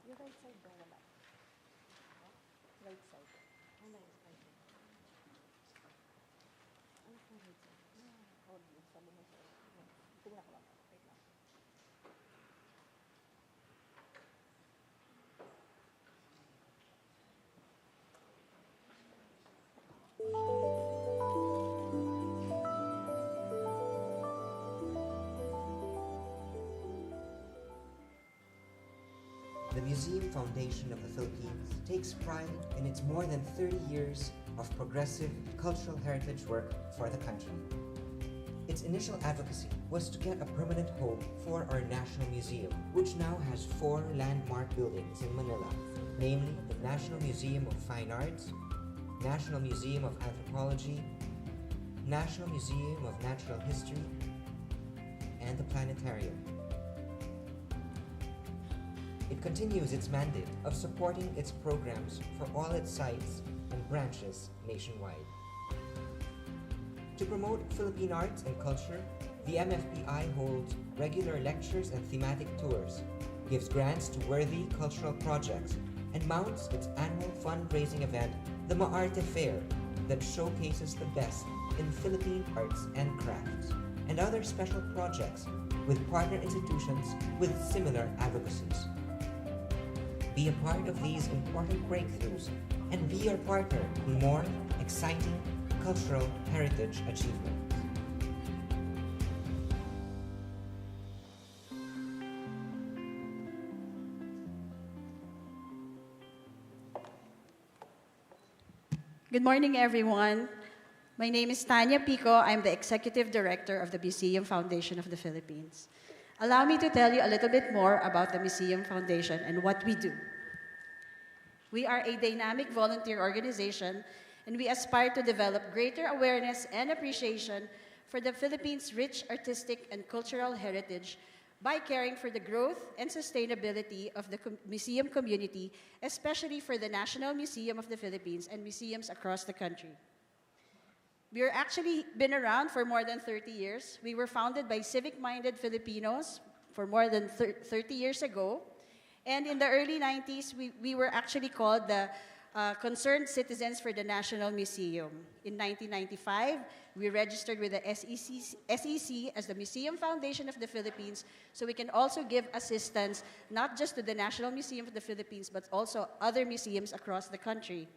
Yung right side daw wala. Right side. Ano yung right side? Ano yung right side? Oh, sabi mo sa'yo. Tingnan ko lang. Wait lang. The Museum Foundation of the Philippines takes pride in its more than 30 years of progressive cultural heritage work for the country. Its initial advocacy was to get a permanent home for our National Museum, which now has 4 landmark buildings in Manila, namely the National Museum of Fine Arts, National Museum of Anthropology, National Museum of Natural History, and the Planetarium. It continues its mandate of supporting its programs for all its sites and branches nationwide. To promote Philippine arts and culture, the MFPI holds regular lectures and thematic tours, gives grants to worthy cultural projects, and mounts its annual fundraising event, the Maarte Fair, that showcases the best in Philippine arts and crafts, and other special projects with partner institutions with similar advocacies. Be a part of these important breakthroughs and be your partner in more exciting cultural heritage achievements. Good morning, everyone. My name is Tanya Pico. I'm the Executive Director of the Museum Foundation of the Philippines. Allow me to tell you a little bit more about the Museum Foundation and what we do. We are a dynamic volunteer organization, and we aspire to develop greater awareness and appreciation for the Philippines' rich artistic and cultural heritage by caring for the growth and sustainability of the museum community, especially for the National Museum of the Philippines and museums across the country. We're actually been around for more than 30 years. We were founded by civic-minded Filipinos for more than 30 years ago. And in the early 90s, we were actually called the Concerned Citizens for the National Museum. In 1995, we registered with the SEC as the Museum Foundation of the Philippines, so we can also give assistance not just to the National Museum of the Philippines, but also other museums across the country.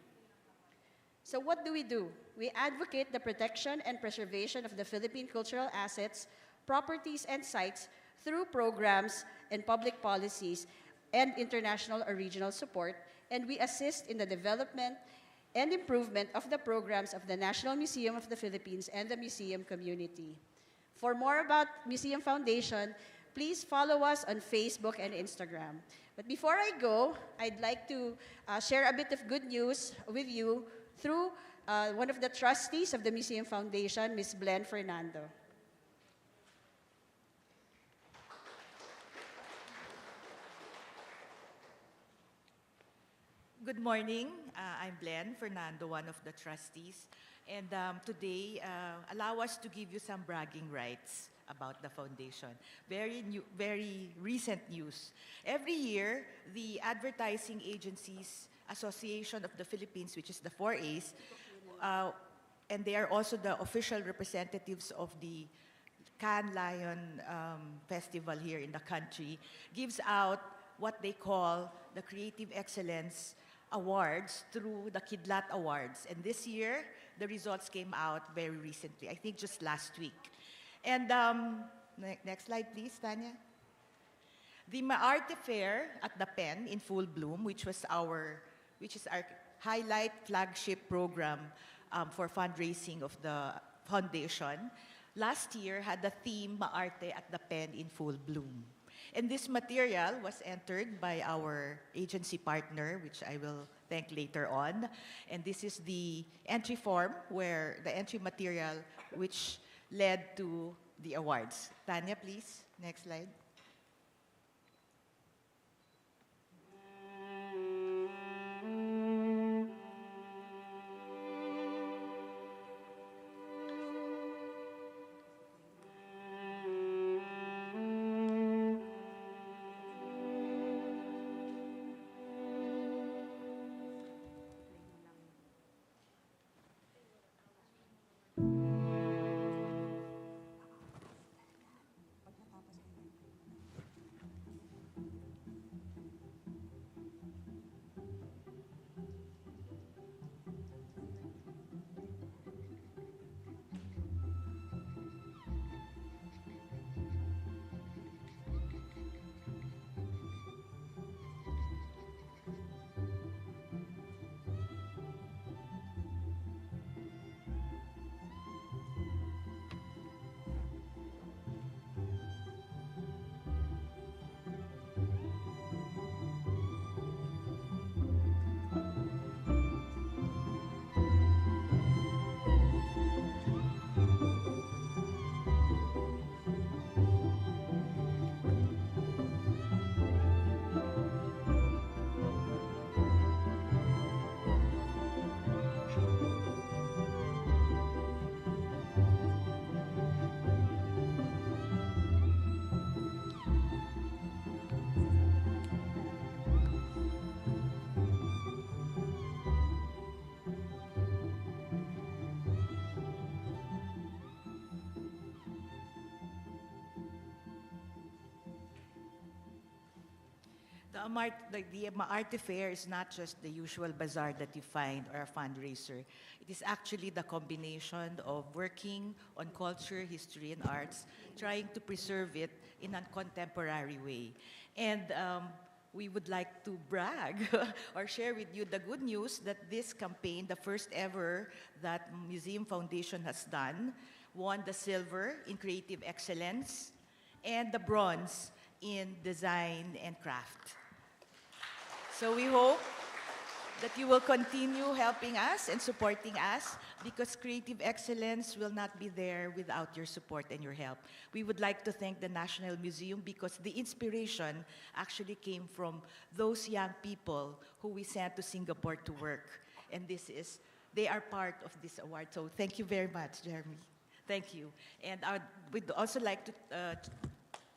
So what do? We advocate the protection and preservation of the Philippine cultural assets, properties, and sites through programs and public policies and international or regional support, and we assist in the development and improvement of the programs of the National Museum of the Philippines and the museum community. For more about Museum Foundation, please follow us on Facebook and Instagram. But before I go, I'd like to share a bit of good news with you through one of the trustees of the Museum Foundation, Ms. Blen Fernando. Good morning. I'm Blen Fernando, one of the trustees. And today, allow us to give you some bragging rights about the foundation. Very recent news. Every year, the Advertising Agencies Association of the Philippines, which is the 4As, and they are also the official representatives of the Cannes Lion Festival here in the country, gives out what they call the Creative Excellence Awards through the Kidlat Awards. And this year, the results came out very recently, I think just last week. And next slide, please, Tanya. The Maarte Fair at the Pen in full bloom, which is our highlight flagship program for fundraising of the foundation, last year had the theme Maarte at the Pen in full bloom. And this material was entered by our agency partner, which I will thank later on. And this is the entry form, where the entry material, which led to the awards. Tanya, please, next slide. The Arte Fair is not just the usual bazaar that you find or a fundraiser. It is actually the combination of working on culture, history, and arts, trying to preserve it in a contemporary way. And we would like to brag or share with you the good news that this campaign, the first ever that Museum Foundation has done, won the silver in creative excellence and the bronze in design and craft. So we hope that you will continue helping us and supporting us, because creative excellence will not be there without your support and your help. We would like to thank the National Museum, because the inspiration actually came from those young people who we sent to Singapore to work. And they are part of this award. So thank you very much, Jeremy. Thank you. And we'd also like to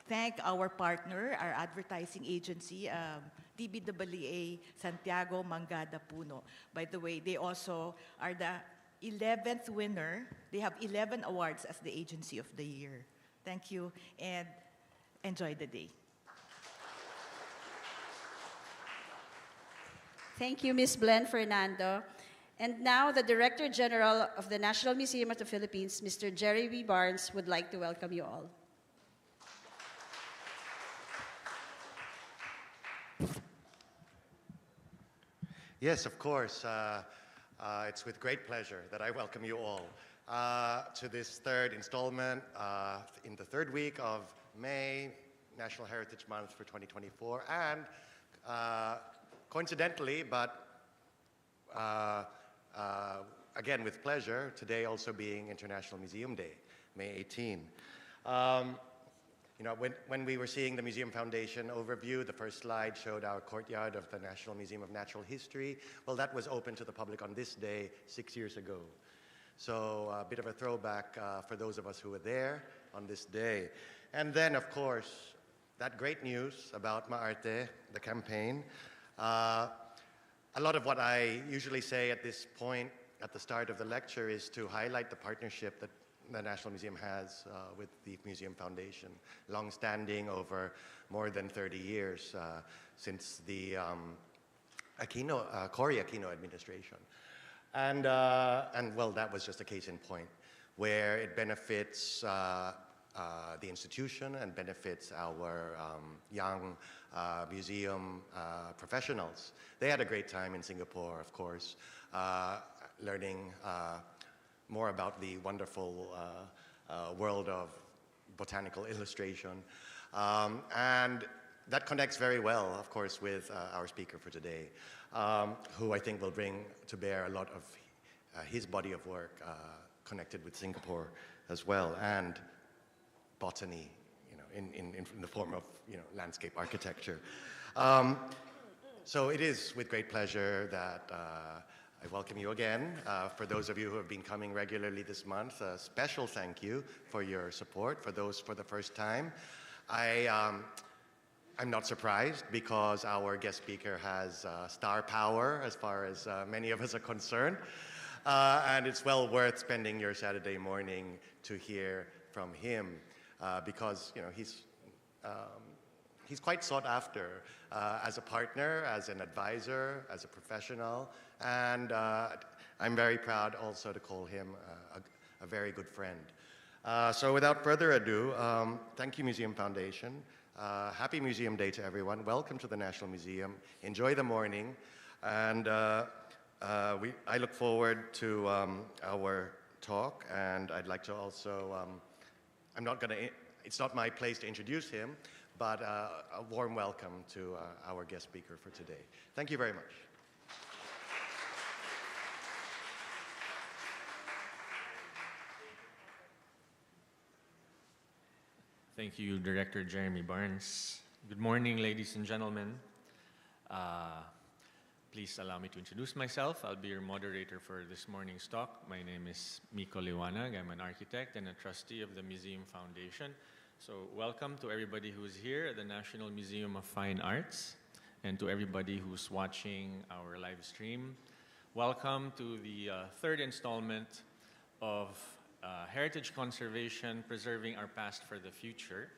thank our partner, our advertising agency, TBWA Santiago Mangada Puno. By the way, they also are the 11th winner. They have 11 awards as the Agency of the Year. Thank you, and enjoy the day. Thank you, Ms. Blen Fernando. And now, the Director General of the National Museum of the Philippines, Mr. Jeremy Barnes, would like to welcome you all. Yes, of course. It's with great pleasure that I welcome you all to this third installment in the third week of May, National Heritage Month for 2024. And coincidentally, but again with pleasure, today also being International Museum Day, May 18. You know, when we were seeing the Museum Foundation overview, the first slide showed our courtyard of the National Museum of Natural History. Well, that was open to the public on this day 6 years ago. So a bit of a throwback for those of us who were there on this day. And then, of course, that great news about Maarte, the campaign. A lot of what I usually say at this point, at the start of the lecture, is to highlight the partnership that the National Museum has with the Museum Foundation, long-standing over more than 30 years since the Cory Aquino administration. And well, that was just a case in point, where it benefits the institution and benefits our young museum professionals. They had a great time in Singapore, of course, learning more about the wonderful world of botanical illustration. And that connects very well, of course, with our speaker for today, who I think will bring to bear a lot of his body of work connected with Singapore as well, and botany, you know, in the form of, you know, landscape architecture. So it is with great pleasure that I welcome you again. For those of you who have been coming regularly this month, a special thank you for your support. For those for the first time, I'm not surprised, because our guest speaker has star power as far as many of us are concerned. And it's well worth spending your Saturday morning to hear from him, because, you know, he's quite sought after as a partner, as an advisor, as a professional, and I'm very proud also to call him a very good friend. So without further ado, thank you, Museum Foundation. Happy Museum Day to everyone. Welcome to the National Museum. Enjoy the morning, and I look forward to our talk, and I'd like to also, it's not my place to introduce him, but a warm welcome to our guest speaker for today. Thank you very much. Thank you, Director Jeremy Barnes. Good morning, ladies and gentlemen. Please allow me to introduce myself. I'll be your moderator for this morning's talk. My name is Miko Liwanag. I'm an architect and a trustee of the Museum Foundation. So welcome to everybody who's here at the National Museum of Fine Arts, and to everybody who's watching our live stream. Welcome to the third installment of Heritage Conservation, Preserving Our Past for the Future.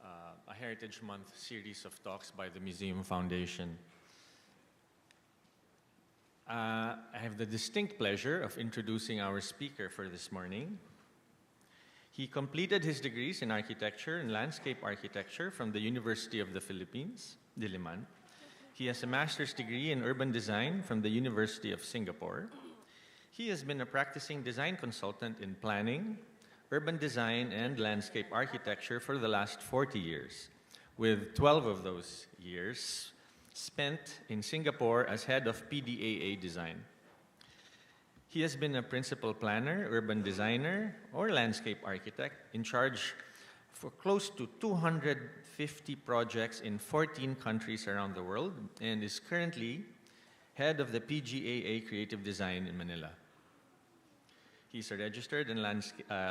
a Heritage Month series of talks by the Museum Foundation. I have the distinct pleasure of introducing our speaker for this morning. He completed his degrees in architecture and landscape architecture from the University of the Philippines, Diliman. He has a master's degree in urban design from the University of Singapore. He has been a practicing design consultant in planning, urban design, and landscape architecture for the last 40 years, with 12 of those years spent in Singapore as head of PDAA design. He has been a principal planner, urban designer, or landscape architect in charge for close to 250 projects in 14 countries around the world, and is currently head of the PGAA Creative Design in Manila. He's a registered and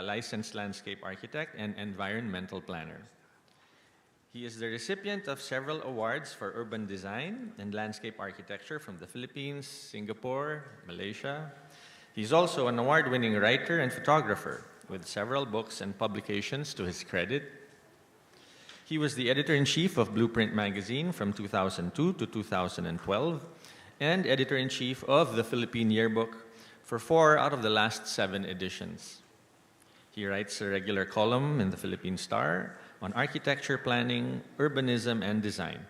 licensed landscape architect and environmental planner. He is the recipient of several awards for urban design and landscape architecture from the Philippines, Singapore, Malaysia. He's also an award-winning writer and photographer with several books and publications to his credit. He was the editor-in-chief of Blueprint magazine from 2002 to 2012 and editor-in-chief of the Philippine Yearbook for 4 out of the last 7 editions. He writes a regular column in the Philippine Star on architecture planning, urbanism, and design.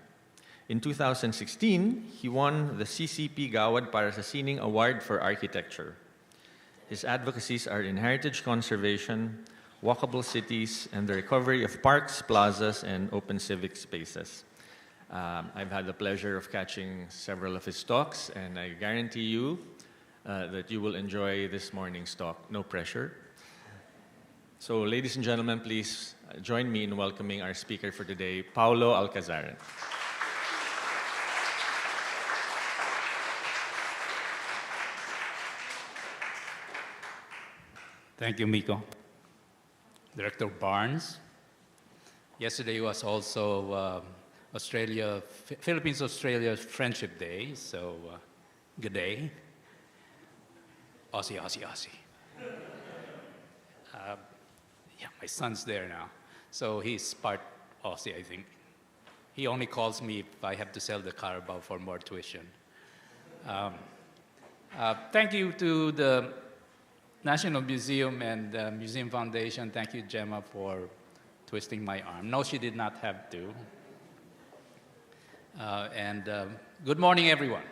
In 2016, he won the CCP Gawad para sa Sining Award for Architecture. His advocacies are in heritage conservation, walkable cities, and the recovery of parks, plazas, and open civic spaces. I've had the pleasure of catching several of his talks, and I guarantee you that you will enjoy this morning's talk. No pressure. So, ladies and gentlemen, please join me in welcoming our speaker for today, Paolo Alcazaren. Thank you, Miko. Director Barnes. Yesterday was also Philippines-Australia Friendship Day, so good day. Aussie, Aussie, Aussie. Yeah, my son's there now, so he's part Aussie, I think. He only calls me if I have to sell the Carabao for more tuition. Thank you to the National Museum and the Museum Foundation. Thank you, Gemma, for twisting my arm. No, she did not have to. Good morning, everyone.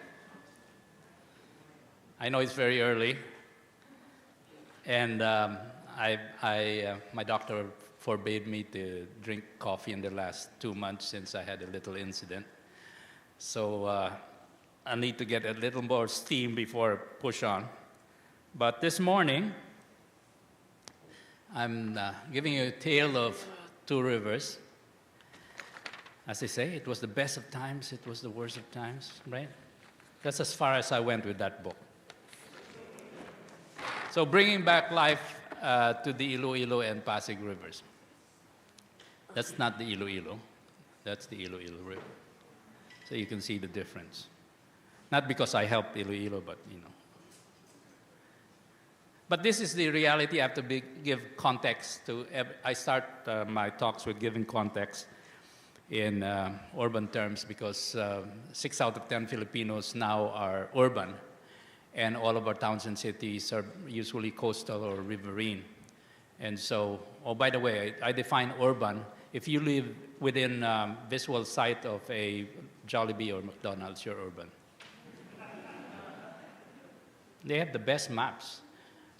I know it's very early, and my doctor forbade me to drink coffee in the last 2 months since I had a little incident. So I need to get a little more steam before I push on. But this morning, I'm giving you a tale of 2 rivers. As they say, it was the best of times, it was the worst of times, right? That's as far as I went with that book. So bringing back life to the Iloilo and Pasig rivers. That's not the Iloilo, that's the Iloilo River. So you can see the difference. Not because I helped Iloilo, but you know. But this is the reality. I have to give context to. I start my talks with giving context in urban terms because 6 out of 10 Filipinos now are urban, and all of our towns and cities are usually coastal or riverine. And so, oh, by the way, I define urban. If you live within visual sight of a Jollibee or McDonald's, you're urban. They have the best maps.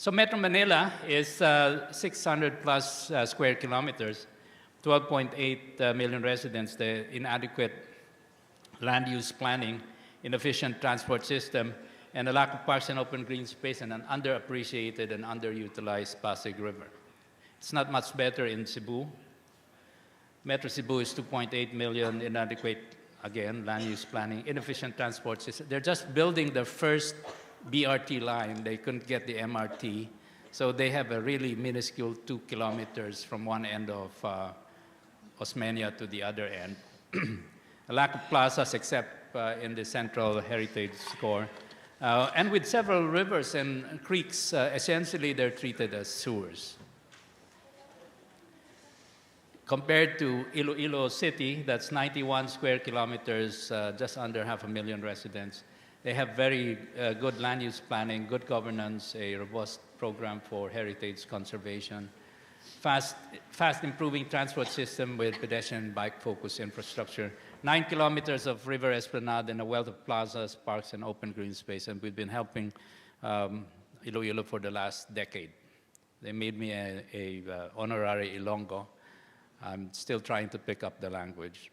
So Metro Manila is 600 plus square kilometers, 12.8 million residents, the inadequate land use planning, inefficient transport system, and a lack of parks and open green space, and an underappreciated and underutilized Pasig River. It's not much better in Cebu. Metro Cebu is 2.8 million, inadequate, again, land use planning, inefficient transport system. They're just building the first BRT line. They couldn't get the MRT, so they have a really minuscule 2 kilometers from one end of Osmeña to the other end. A lack of plazas except in the central heritage core. And with several rivers and creeks, essentially they're treated as sewers. compared to Iloilo City, that's 91 square kilometers, just under 500,000 residents. They have very good land use planning, good governance, a robust program for heritage conservation, fast improving transport system with pedestrian and bike-focused infrastructure, 9 kilometers of river esplanade and a wealth of plazas, parks, and open green space. And we've been helping Iloilo for the last decade. They made me a honorary Ilonggo. I'm still trying to pick up the language.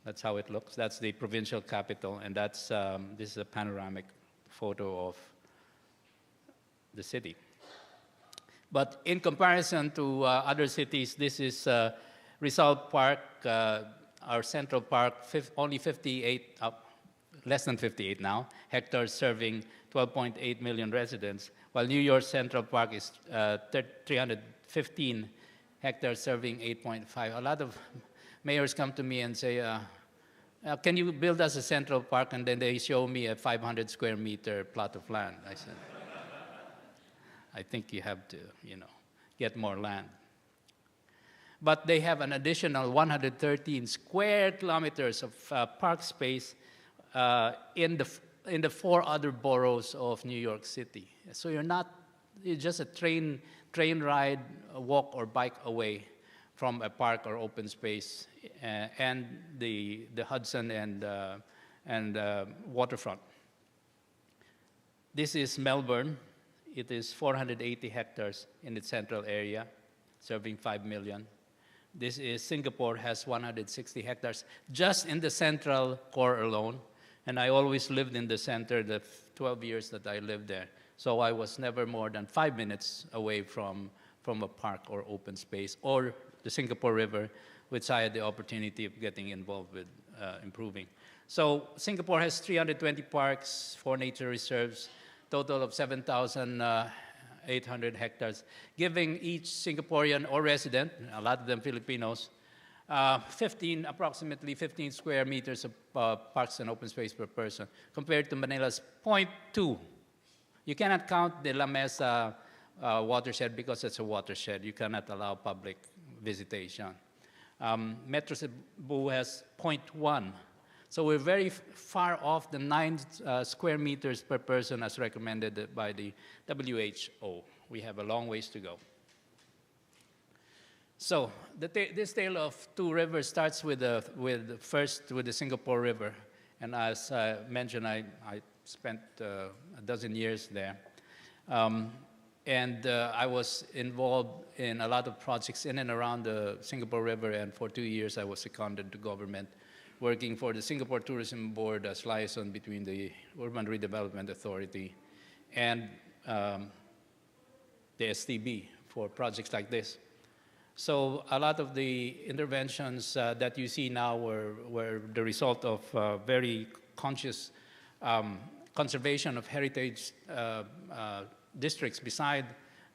That's how it looks. That's the provincial capital, and that's this is a panoramic photo of the city. But in comparison to other cities, this is Rizal Park, our central park, only 58, less than 58 now, hectares serving 12.8 million residents, while New York Central Park is 315 hectares serving 8.5. A lot of mayors come to me and say, can you build us a central park? And then they show me a 500 square meter plot of land. I said, I think you have to, get more land. But they have an additional 113 square kilometers of park space in the 4 other boroughs of New York City. So you're just a train ride, a walk or bike away from a park or open space and the Hudson and waterfront. This is Melbourne. It is 480 hectares in its central area, serving 5 million. This is Singapore, has 160 hectares just in the central core alone. And I always lived in the center the 12 years that I lived there. So I was never more than 5 minutes away from a park or open space or the Singapore River, which I had the opportunity of getting involved with improving. So Singapore has 320 parks, 4 nature reserves, total of 7,800 hectares, giving each Singaporean or resident, a lot of them Filipinos, approximately 15 square meters of parks and open space per person, compared to Manila's 0.2. You cannot count the La Mesa watershed because it's a watershed. You cannot allow public visitation. Metro Cebu has 0.1. So we're very far off the 9 square meters per person as recommended by the WHO. We have a long ways to go. So this tale of 2 rivers starts with the Singapore River. And as I mentioned, I spent a dozen years there. And I was involved in a lot of projects in and around the Singapore River, and for 2 years I was seconded to government, working for the Singapore Tourism Board as liaison between the Urban Redevelopment Authority and the STB for projects like this. So a lot of the interventions that you see now were the result of very conscious conservation of heritage districts beside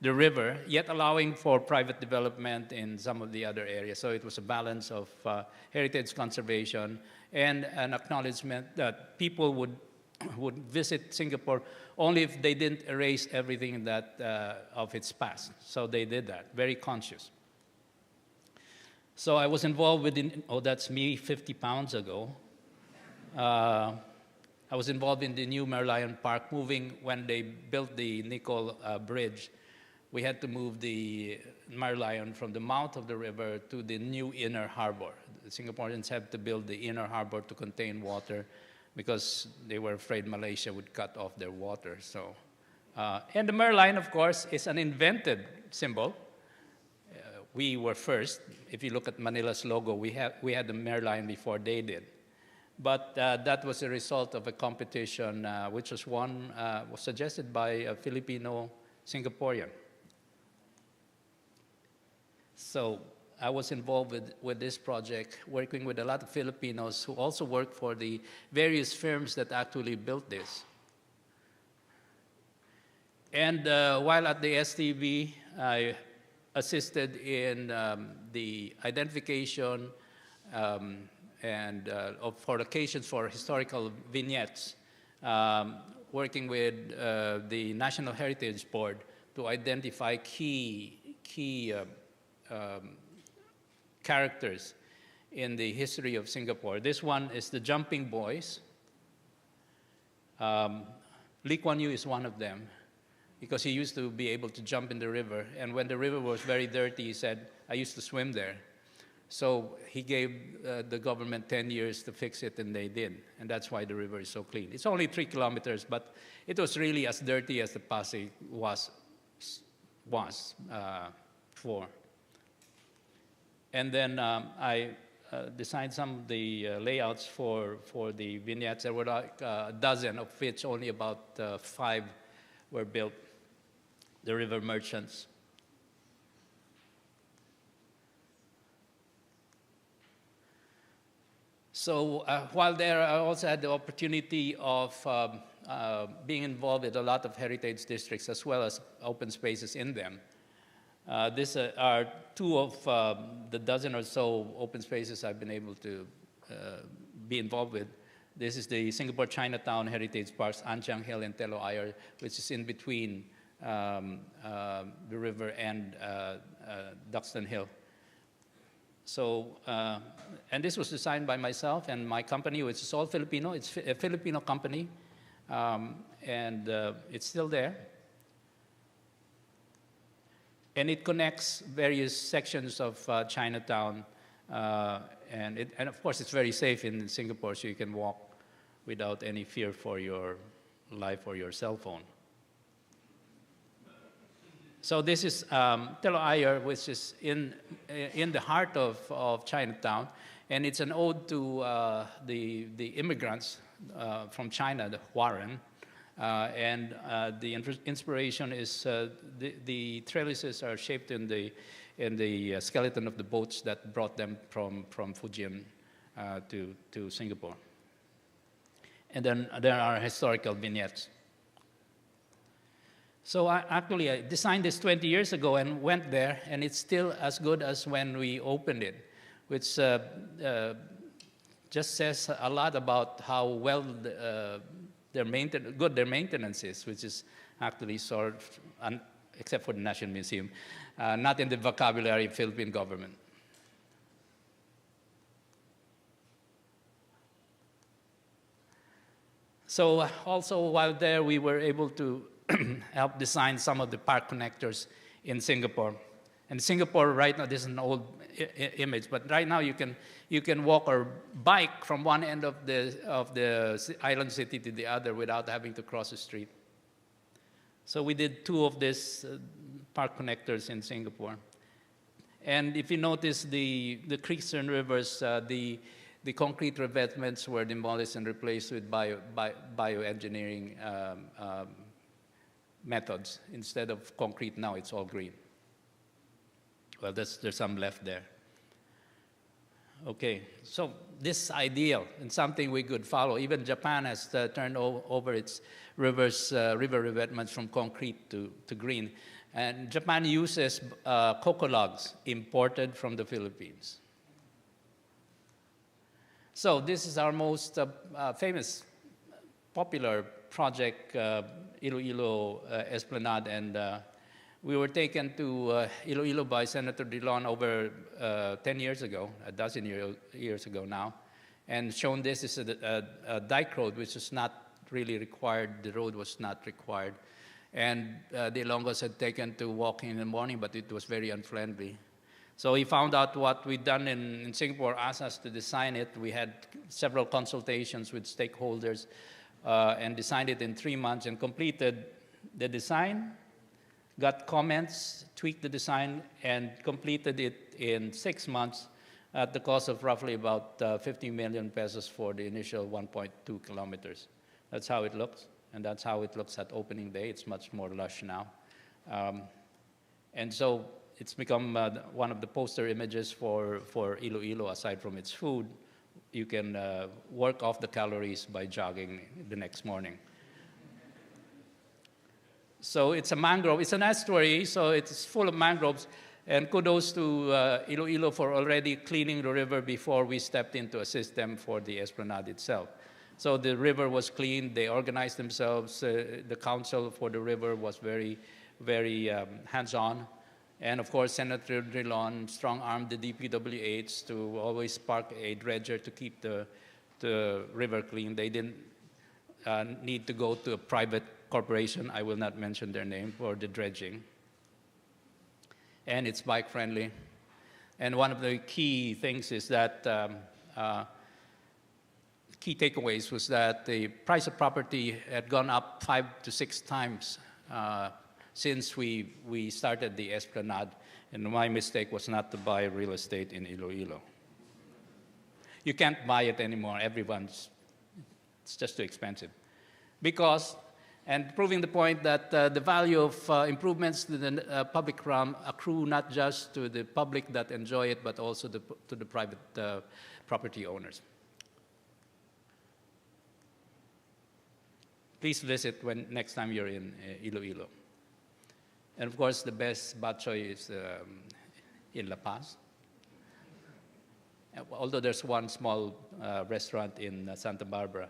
the river, yet allowing for private development in some of the other areas. So it was a balance of heritage conservation and an acknowledgement that people would visit Singapore only if they didn't erase everything that of its past. So they did that, very conscious. So I was involved with, that's me 50 pounds ago. I was involved in the new Merlion Park, moving when they built the Nicol Bridge. We had to move the Merlion from the mouth of the river to the new inner harbor. The Singaporeans had to build the inner harbor to contain water because they were afraid Malaysia would cut off their water. So, and the Merlion, of course, is an invented symbol. We were first. If you look at Manila's logo, we had the Merlion before they did. But that was a result of a competition which was suggested by a Filipino Singaporean. So I was involved with this project, working with a lot of Filipinos who also worked for the various firms that actually built this. And while at the STB, I assisted in the identification for locations for historical vignettes, working with the National Heritage Board to identify key characters in the history of Singapore. This one is the Jumping Boys. Lee Kuan Yew is one of them because he used to be able to jump in the river. And when the river was very dirty, he said, I used to swim there. So he gave the government 10 years to fix it, and they did. And that's why the river is so clean. It's only 3 kilometers, but it was really as dirty as the Pasig was before. And then I designed some of the layouts for the vignettes. There were like a dozen, of which only about 5 were built. The river merchants. So while there, I also had the opportunity of being involved with a lot of heritage districts as well as open spaces in them. These are 2 of the dozen or so open spaces I've been able to be involved with. This is the Singapore Chinatown Heritage Parks, An Chiang Hill and Telo Ayer, which is in between the river and Duxton Hill. So, and this was designed by myself and my company, which is all Filipino. It's a Filipino company, and it's still there. And it connects various sections of Chinatown, and of course it's very safe in Singapore, so you can walk without any fear for your life or your cell phone. So this is Telo Ayer, which is in the heart of Chinatown, and it's an ode to the immigrants from China, the Huaran, and the inspiration is the trellises are shaped in the skeleton of the boats that brought them from Fujian to Singapore. And then there are historical vignettes. So I designed this 20 years ago and went there, and it's still as good as when we opened it, which just says a lot about how well their maintenance is, which is actually sort of, except for the National Museum, not in the vocabulary of Philippine government. So also while there, we were able to help design some of the park connectors in Singapore. And Singapore right now, this is an old image, but right now you can walk or bike from one end of the island city to the other without having to cross the street. So we did 2 of these park connectors in Singapore. And if you notice the creeks and rivers, the concrete revetments were demolished and replaced with bioengineering methods. Instead of concrete now, it's all green. Well, there's some left there. Okay, so this ideal and something we could follow. Even Japan has turned over its river revetments from concrete to green. And Japan uses cocoa logs imported from the Philippines. So this is our most famous, popular project, Iloilo Esplanade, and we were taken to Iloilo by Senator Dillon over 10 years ago, a dozen years ago now, and shown this is a dike road, which is not really required. The road was not required. And the Ilonggos had taken to walking in the morning, but it was very unfriendly. So he found out what we'd done in Singapore, asked us to design it. We had several consultations with stakeholders and designed it in 3 months and completed the design, got comments, tweaked the design, and completed it in 6 months at the cost of roughly about 50 million pesos for the initial 1.2 kilometers. That's how it looks, and that's how it looks at opening day. It's much more lush now. And so it's become one of the poster images for Iloilo. Aside from its food, you can work off the calories by jogging the next morning. So it's a mangrove. It's an estuary, so it's full of mangroves. And kudos to Iloilo for already cleaning the river before we stepped in to assist them for the esplanade itself. So the river was cleaned. They organized themselves. The council for the river was very, very hands-on. And of course, Senator Drilon strong-armed the DPWH to always park a dredger to keep the river clean. They didn't need to go to a private corporation, I will not mention their name, for the dredging. And it's bike-friendly. And one of the key things is that, key takeaways was that the price of property had gone up 5 to 6 times since we started the Esplanade, and my mistake was not to buy real estate in Iloilo. You can't buy it anymore, it's just too expensive. Because, and proving the point that the value of improvements to the public realm accrue not just to the public that enjoy it, but also to the private property owners. Please visit next time you're in Iloilo. And of course, the best bok choy is in La Paz. Although there's one small restaurant in Santa Barbara.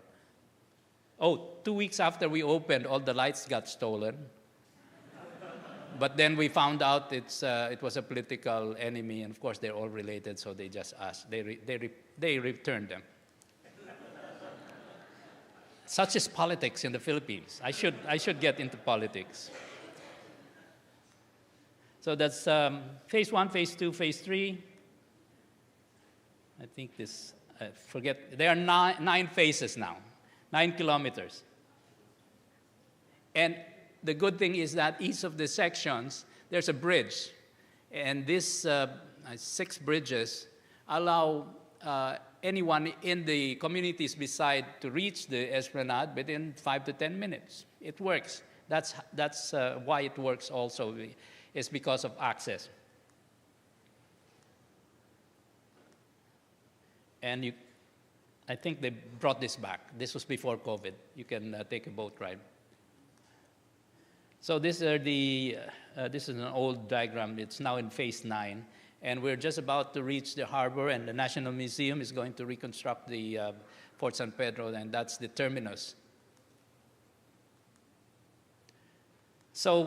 Oh, 2 weeks after we opened, all the lights got stolen. But then we found out it was a political enemy, and of course they're all related, so they just asked. They returned them. Such is politics in the Philippines. I should get into politics. So that's phase 1, phase 2, phase 3. I think this, forget, there are nine phases now, 9 kilometers. And the good thing is that each of the sections, there's a bridge. And these 6 bridges allow anyone in the communities beside to reach the Esplanade within 5 to 10 minutes. It works. That's why it works also, is because of access. And I think they brought this back. This was before COVID. You can take a boat ride. So this is an old diagram. It's now in phase 9. And we're just about to reach the harbor, and the National Museum is going to reconstruct the Fort San Pedro, and that's the terminus. So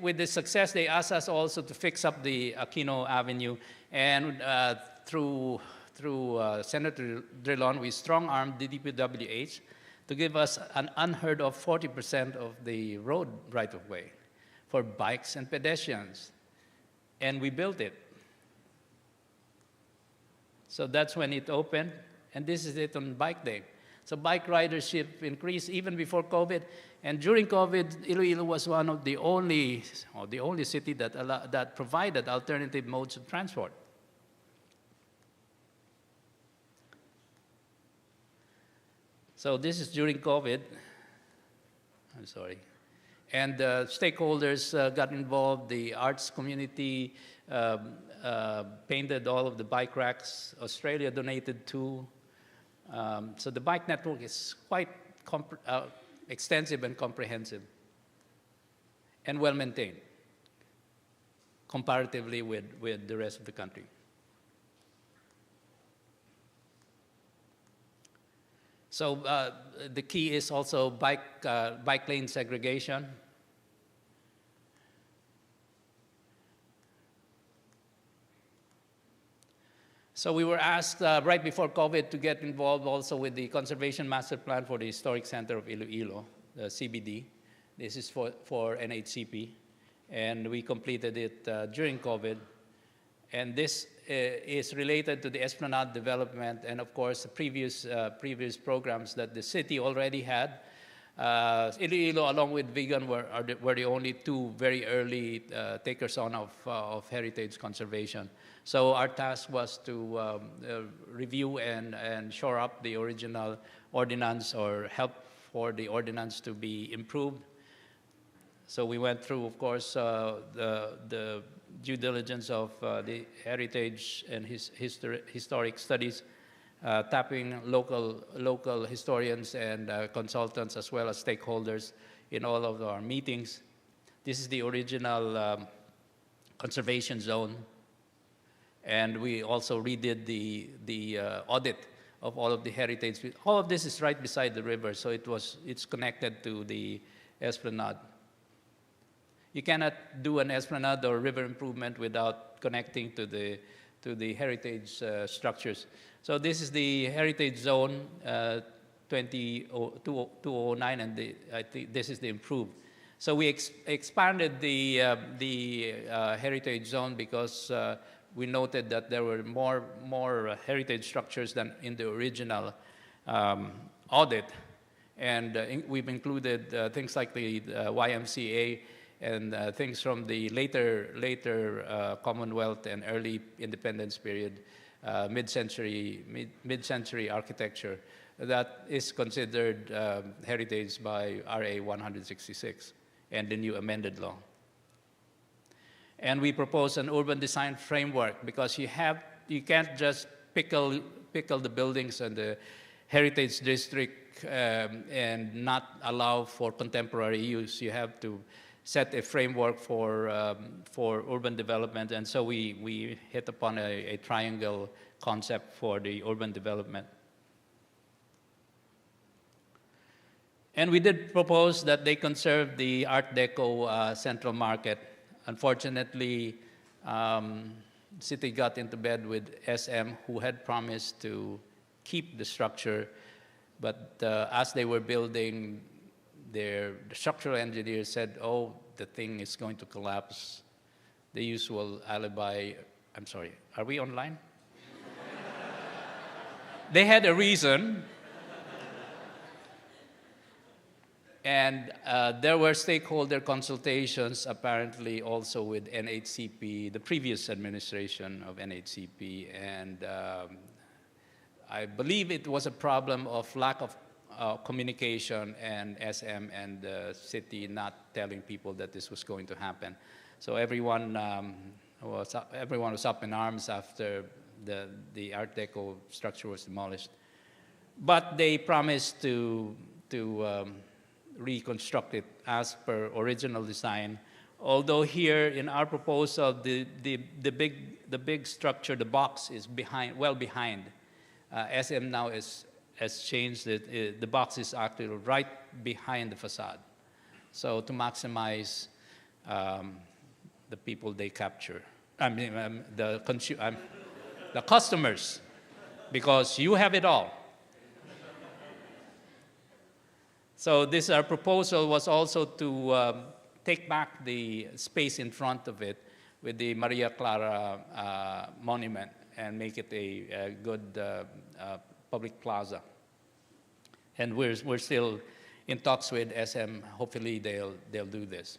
with the success, they asked us also to fix up the Aquino Avenue, and through Senator Drilon, we strong-armed the DPWH to give us an unheard of 40% of the road right-of-way for bikes and pedestrians. And we built it. So that's when it opened, and this is it on Bike Day. So bike ridership increased even before COVID, and during COVID, Iloilo was one of the only city that provided alternative modes of transport. So this is during COVID. I'm sorry. And stakeholders got involved. The arts community painted all of the bike racks. Australia donated 2. So the bike network is quite extensive and comprehensive and well-maintained comparatively with the rest of the country. So the key is also bike lane segregation. So we were asked right before COVID to get involved also with the Conservation Master Plan for the Historic Center of Iloilo, the CBD. This is for NHCP, and we completed it during COVID. And this is related to the Esplanade development and, of course, the previous programs that the city already had. Iloilo, along with Vigan, were the only 2 very early takers on of heritage conservation. So our task was to review and shore up the original ordinance, or help for the ordinance to be improved. So we went through, of course, the due diligence of the heritage and historic studies, tapping local historians and consultants, as well as stakeholders in all of our meetings. This is the original conservation zone. And we also redid the audit of all of the heritage. All of this is right beside the river, so it's connected to the Esplanade. You cannot do an esplanade or river improvement without connecting to the heritage structures. So this is the heritage zone 209, and I think this is the improved. So we expanded the heritage zone because we noted that there were more heritage structures than in the original audit. And we've included things like the YMCA and things from the later Commonwealth and early independence period, mid-century architecture that is considered heritage by RA 166 and the new amended law. And we propose an urban design framework because you can't just pickle the buildings and the heritage district and not allow for contemporary use. You have to set a framework for urban development, and so we hit upon a triangle concept for the urban development. And we did propose that they conserve the Art Deco Central Market. Unfortunately, city got into bed with SM, who had promised to keep the structure, but as they were building, the structural engineer said, oh, the thing is going to collapse. The usual alibi. I'm sorry, are we online? They had a reason. And there were stakeholder consultations, apparently also with NHCP, the previous administration of NHCP, and I believe it was a problem of lack of communication and SM and the city not telling people that this was going to happen. So everyone was up in arms after the Art Deco structure was demolished. But they promised to reconstruct it as per original design. Although here in our proposal, the big structure, the box is well behind. SM now has changed it. The box is actually right behind the facade. So to maximize the people they capture, I mean the customers, because you have it all. So our proposal was also to take back the space in front of it with the Maria Clara monument and make it a good public plaza. And we're still in talks with SM. Hopefully they'll do this.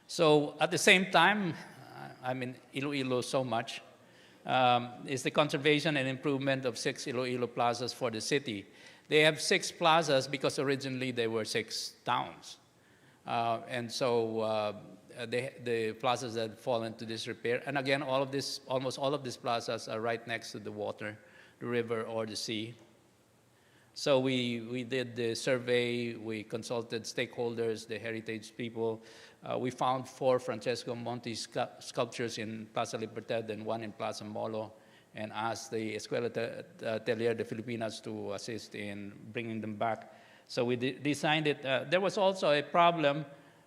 So at the same time, I'm in Iloilo so much, is the conservation and improvement of 6 Iloilo plazas for the city. They have 6 plazas because originally they were 6 towns. And so the plazas that fall into disrepair, and again, almost all of these plazas are right next to the water, the river or the sea. So we did the survey, we consulted stakeholders, the heritage people. We found 4 Francesco Monti sculptures in Plaza Libertad and 1 in Plaza Molo, and asked the Escuela Atelier de Filipinas to assist in bringing them back. So we designed it. There was also a problem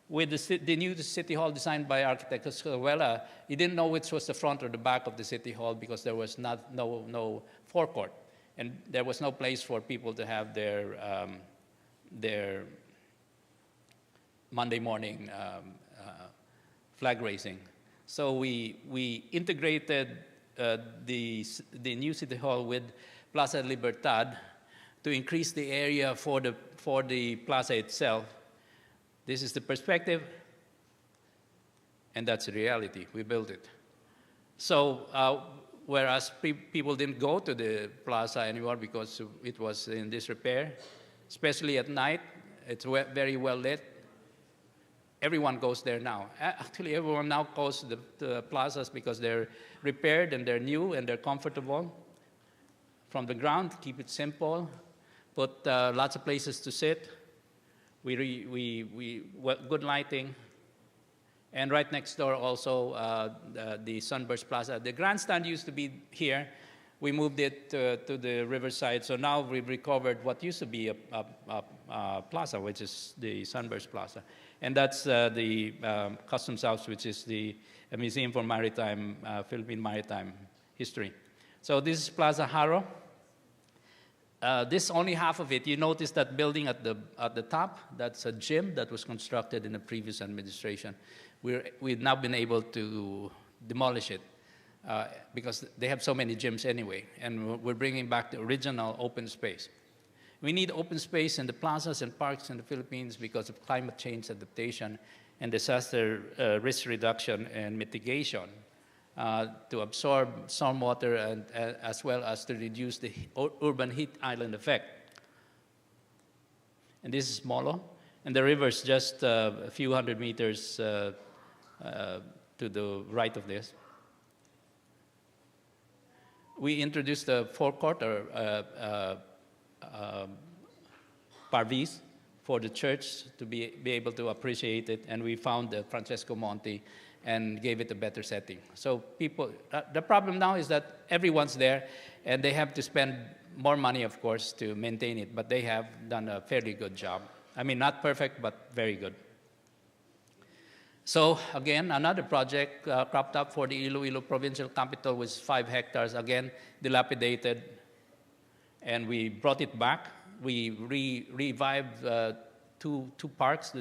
with the new City Hall designed by architect Escuela. He didn't know which was the front or the back of the City Hall because there was no forecourt. And there was no place for people to have their Monday morning flag raising. So we integrated the new City Hall with Plaza Libertad to increase the area for the plaza itself. This is the perspective, and that's the reality. We built it. So whereas people didn't go to the plaza anymore because it was in disrepair, especially at night, it's very well lit. Everyone goes there now. Actually, everyone now goes to the plazas because they're repaired and they're new and they're comfortable. From the ground, keep it simple. Put lots of places to sit. Good lighting. And right next door also the Sunburst Plaza. The grandstand used to be here. We moved it to the riverside. So now we've recovered what used to be a plaza, which is the Sunburst Plaza. And that's the Customs House, which is the Museum for Maritime, Philippine Maritime History. So this is Plaza Haro. This only half of it. You notice that building at the top, that's a gym that was constructed in the previous administration. We've now been able to demolish it because they have so many gyms anyway, and we're bringing back the original open space. We need open space in the plazas and parks in the Philippines because of climate change adaptation and disaster risk reduction and mitigation to absorb stormwater and as well as to reduce the urban heat island effect. And this is Molo, and the river is just a few hundred meters to the right of this. We introduced a forecourt or parvis for the church to be able to appreciate it, and we found Francesco Monti and gave it a better setting. So people, the problem now is that everyone's there, and they have to spend more money, of course, to maintain it, but they have done a fairly good job. I mean, not perfect, but very good. So again, another project cropped up for the Iloilo provincial capital was 5 hectares, again, dilapidated, and we brought it back. We revived two parks.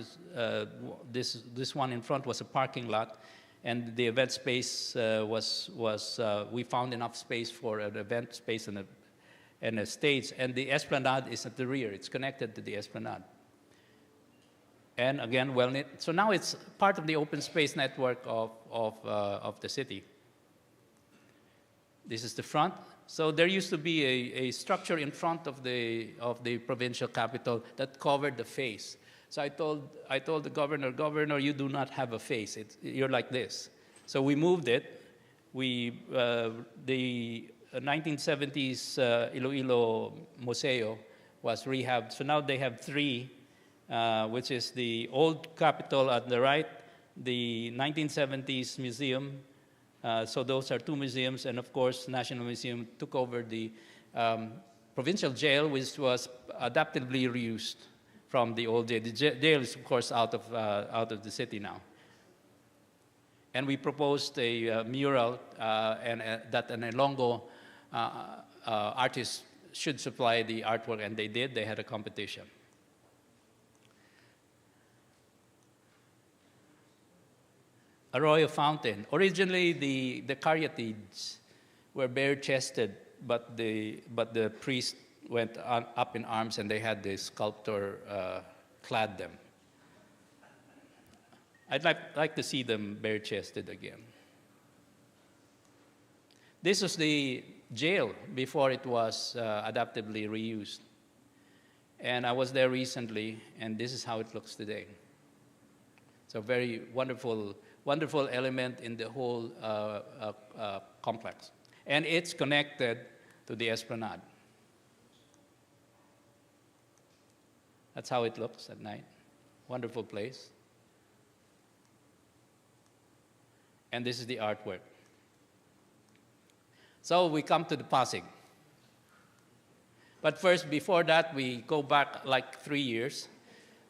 This one in front was a parking lot, and the event space we found enough space for an event space and a stage, and the esplanade is at the rear. It's connected to the esplanade. And again, well-knit. So now it's part of the open space network of the city. This is the front. So there used to be a structure in front of the provincial capital that covered the face. So I told the governor, you do not have a face. You're like this. So we moved it. The 1970s Iloilo Museo was rehabbed. So now they have 3. Which is the old Capitol at the right, the 1970s museum. So those are 2 museums, and of course, National Museum took over the provincial jail, which was adaptively reused from the old jail. The jail is, of course, out of the city now. And we proposed a mural and that an Ilonggo artist should supply the artwork, and they did. They had a competition. Arroyo Fountain. Originally, the caryatids were bare-chested, but the priest went up in arms, and they had the sculptor clad them. I'd like to see them bare-chested again. This was the jail before it was adaptively reused. And I was there recently, and this is how it looks today. It's a very wonderful element in the whole complex. And it's connected to the esplanade. That's how it looks at night. Wonderful place. And this is the artwork. So we come to the Pasig. But first, before that, we go back like 3 years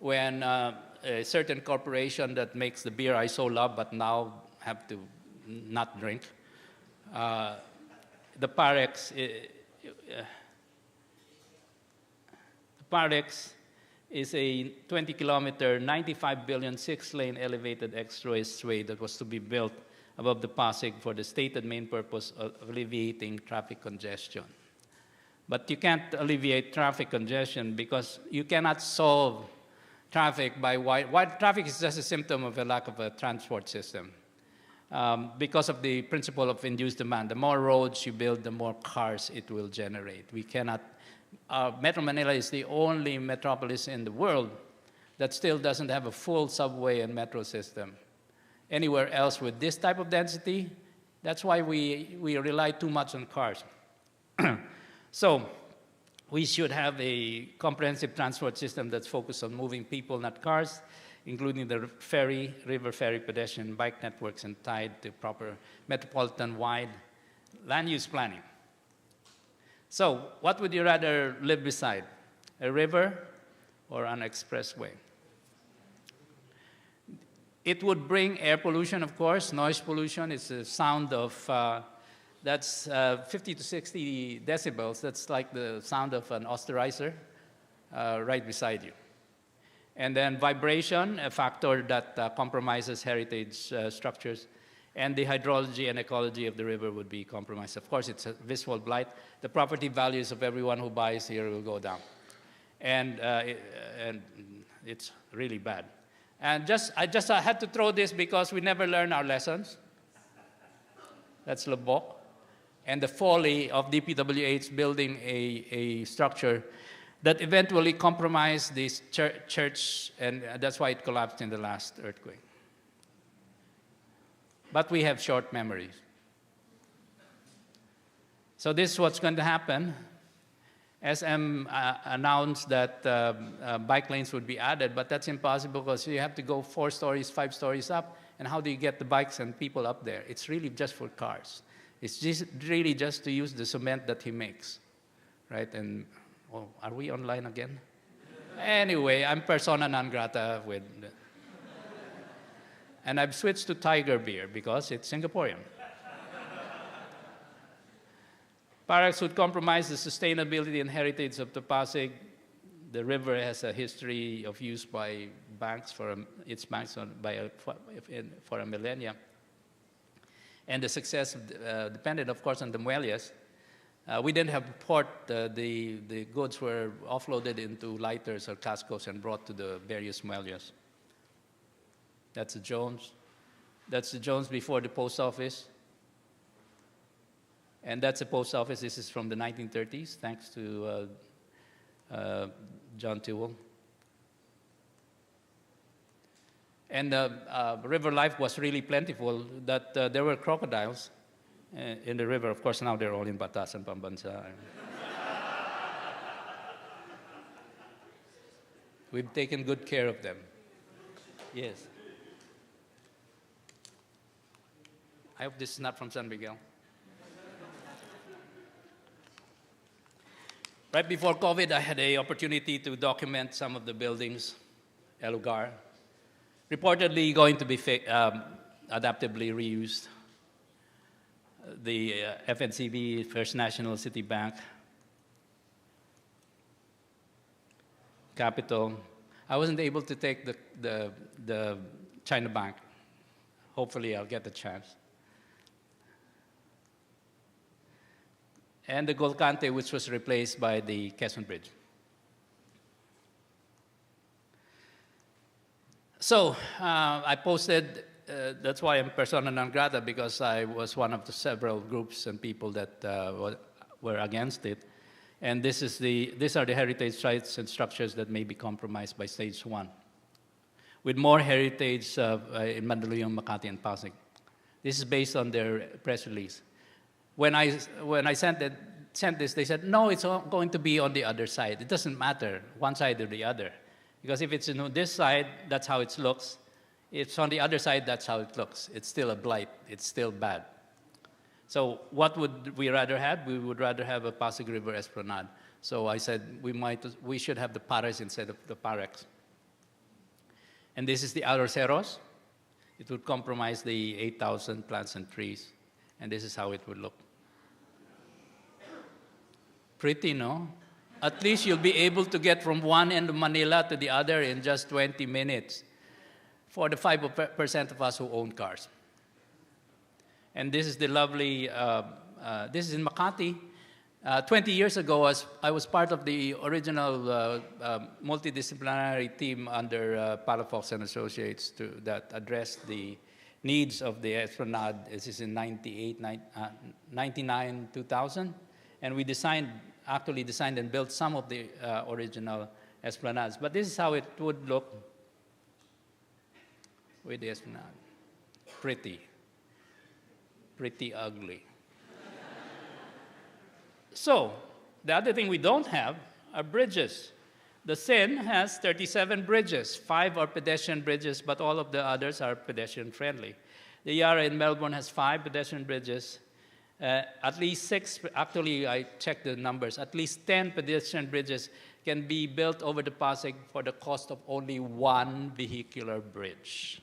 when a certain corporation that makes the beer I so love but now have to not drink, the Parex, is a 20-kilometer, 95 billion, 6-lane elevated expressway that was to be built above the Pasig for the stated main purpose of alleviating traffic congestion. But you can't alleviate traffic congestion because you cannot solve traffic by wide traffic is just a symptom of a lack of a transport system. Because of the principle of induced demand. The more roads you build, the more cars it will generate. We cannot, Metro Manila is the only metropolis in the world that still doesn't have a full subway and metro system. Anywhere else with this type of density, that's why we rely too much on cars. So we should have a comprehensive transport system that's focused on moving people, not cars, including the ferry, river ferry, pedestrian, bike networks, and tied to proper metropolitan-wide land use planning. So what would you rather live beside, a river or an expressway? It would bring air pollution, of course, noise pollution. It's a sound of, that's 50 to 60 decibels. That's like the sound of an osterizer right beside you. And then vibration, a factor that compromises heritage structures. And the hydrology and ecology of the river would be compromised. Of course, it's a visual blight. The property values of everyone who buys here will go down. And it's really bad. And I had to throw this because we never learn our lessons. That's Lubbock. And the folly of DPWH building a structure that eventually compromised this church, and that's why it collapsed in the last earthquake. But we have short memories. So this is what's going to happen. SM announced that bike lanes would be added, but that's impossible because you have to go 4 stories, 5 stories up, and how do you get the bikes and people up there? It's really just for cars. It's really just to use the cement that he makes, right? And oh, are we online again? Anyway, I'm persona non grata with, and I've switched to Tiger beer because it's Singaporean. Parex would compromise the sustainability and heritage of the Pasig. The river has a history of use by banks for a millennia. And the success depended, of course, on the muelles. We didn't have a port. The goods were offloaded into lighters or cascos and brought to the various muelles. That's the Jones. That's the Jones before the post office. And that's the post office. This is from the 1930s, thanks to John Tewell. And river life was really plentiful, that there were crocodiles in the river. Of course, now they're all in Batas and Pambansa. We've taken good care of them. Yes. I hope this is not from San Miguel. Right before COVID, I had an opportunity to document some of the buildings, El Lugar, reportedly going to be adaptively reused. The FNCB, First National City Bank, Capital. I wasn't able to take the China Bank. Hopefully, I'll get the chance. And the Golcante, which was replaced by the Quezon Bridge. So I posted, that's why I'm persona non grata, because I was one of the several groups and people that were against it. And these are the heritage sites and structures that may be compromised by stage 1, with more heritage in Mandaluyong, Makati, and Pasig. This is based on their press release. When I sent this, they said, no, it's going to be on the other side. It doesn't matter, one side or the other. Because if it's on this side, that's how it looks. If it's on the other side, that's how it looks. It's still a blight. It's still bad. So what would we rather have? We would rather have a Pasig River Esplanade. So I said we should have the Pares instead of the Parex. And this is the Arroceros. It would compromise the 8,000 plants and trees. And this is how it would look. Pretty, no? At least you'll be able to get from one end of Manila to the other in just 20 minutes for the 5% of us who own cars. And this is the lovely, this is in Makati. 20 years ago, I was part of the original multidisciplinary team under Palafox and Associates that addressed the needs of the Esplanade. This is in 99, 2000. And we actually designed and built some of the original Esplanades. But this is how it would look with the Esplanade. Pretty ugly. So, the other thing we don't have are bridges. The Sin has 37 bridges. 5 are pedestrian bridges, but all of the others are pedestrian friendly. The Yara in Melbourne has 5 pedestrian bridges. At least 6, actually I checked the numbers, at least 10 pedestrian bridges can be built over the Pasig for the cost of only 1 vehicular bridge.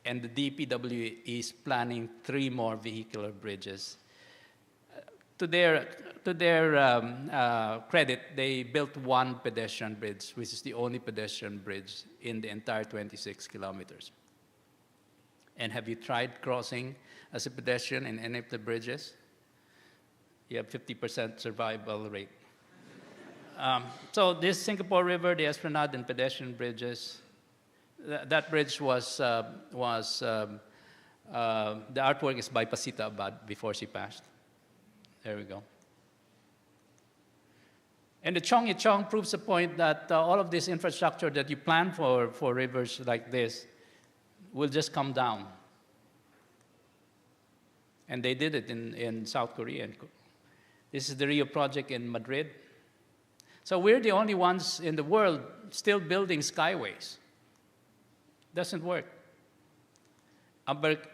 and the DPW is planning 3 more vehicular bridges. To their credit, they built 1 pedestrian bridge, which is the only pedestrian bridge in the entire 26 kilometers. And have you tried crossing as a pedestrian in any of the bridges? You have 50% survival rate. So this Singapore River, the Esplanade, and pedestrian bridges, that bridge was the artwork is by Pasita Abad before she passed. There we go. And the Chong Chong proves the point that all of this infrastructure that you plan for rivers like this will just come down. And they did it in South Korea. This is the Rio project in Madrid. So we're the only ones in the world still building skyways. Doesn't work.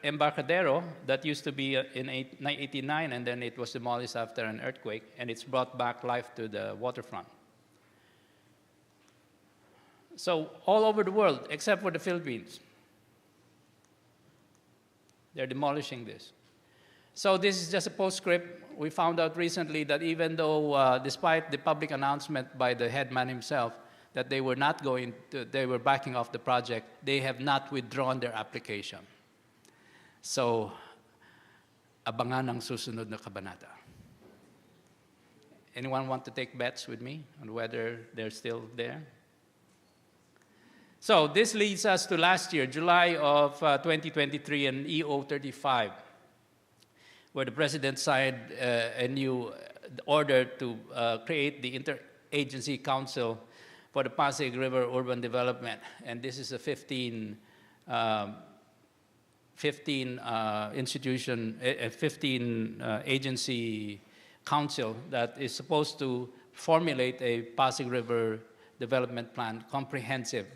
Embarcadero, that used to be in 1989, and then it was demolished after an earthquake, and it's brought back life to the waterfront. So all over the world, except for the Philippines, they're demolishing this. So this is just a postscript. We found out recently that even though, despite the public announcement by the headman himself, that they were not going to, they were backing off the project, they have not withdrawn their application. So, abangan ang susunod na kabanata. Anyone want to take bets with me on whether they're still there? So this leads us to last year, July of 2023, an EO 35, where the president signed a new order to create the Interagency Council for the Pasig River Urban Development. And this is a 15 agency council that is supposed to formulate a Pasig River development plan, comprehensive,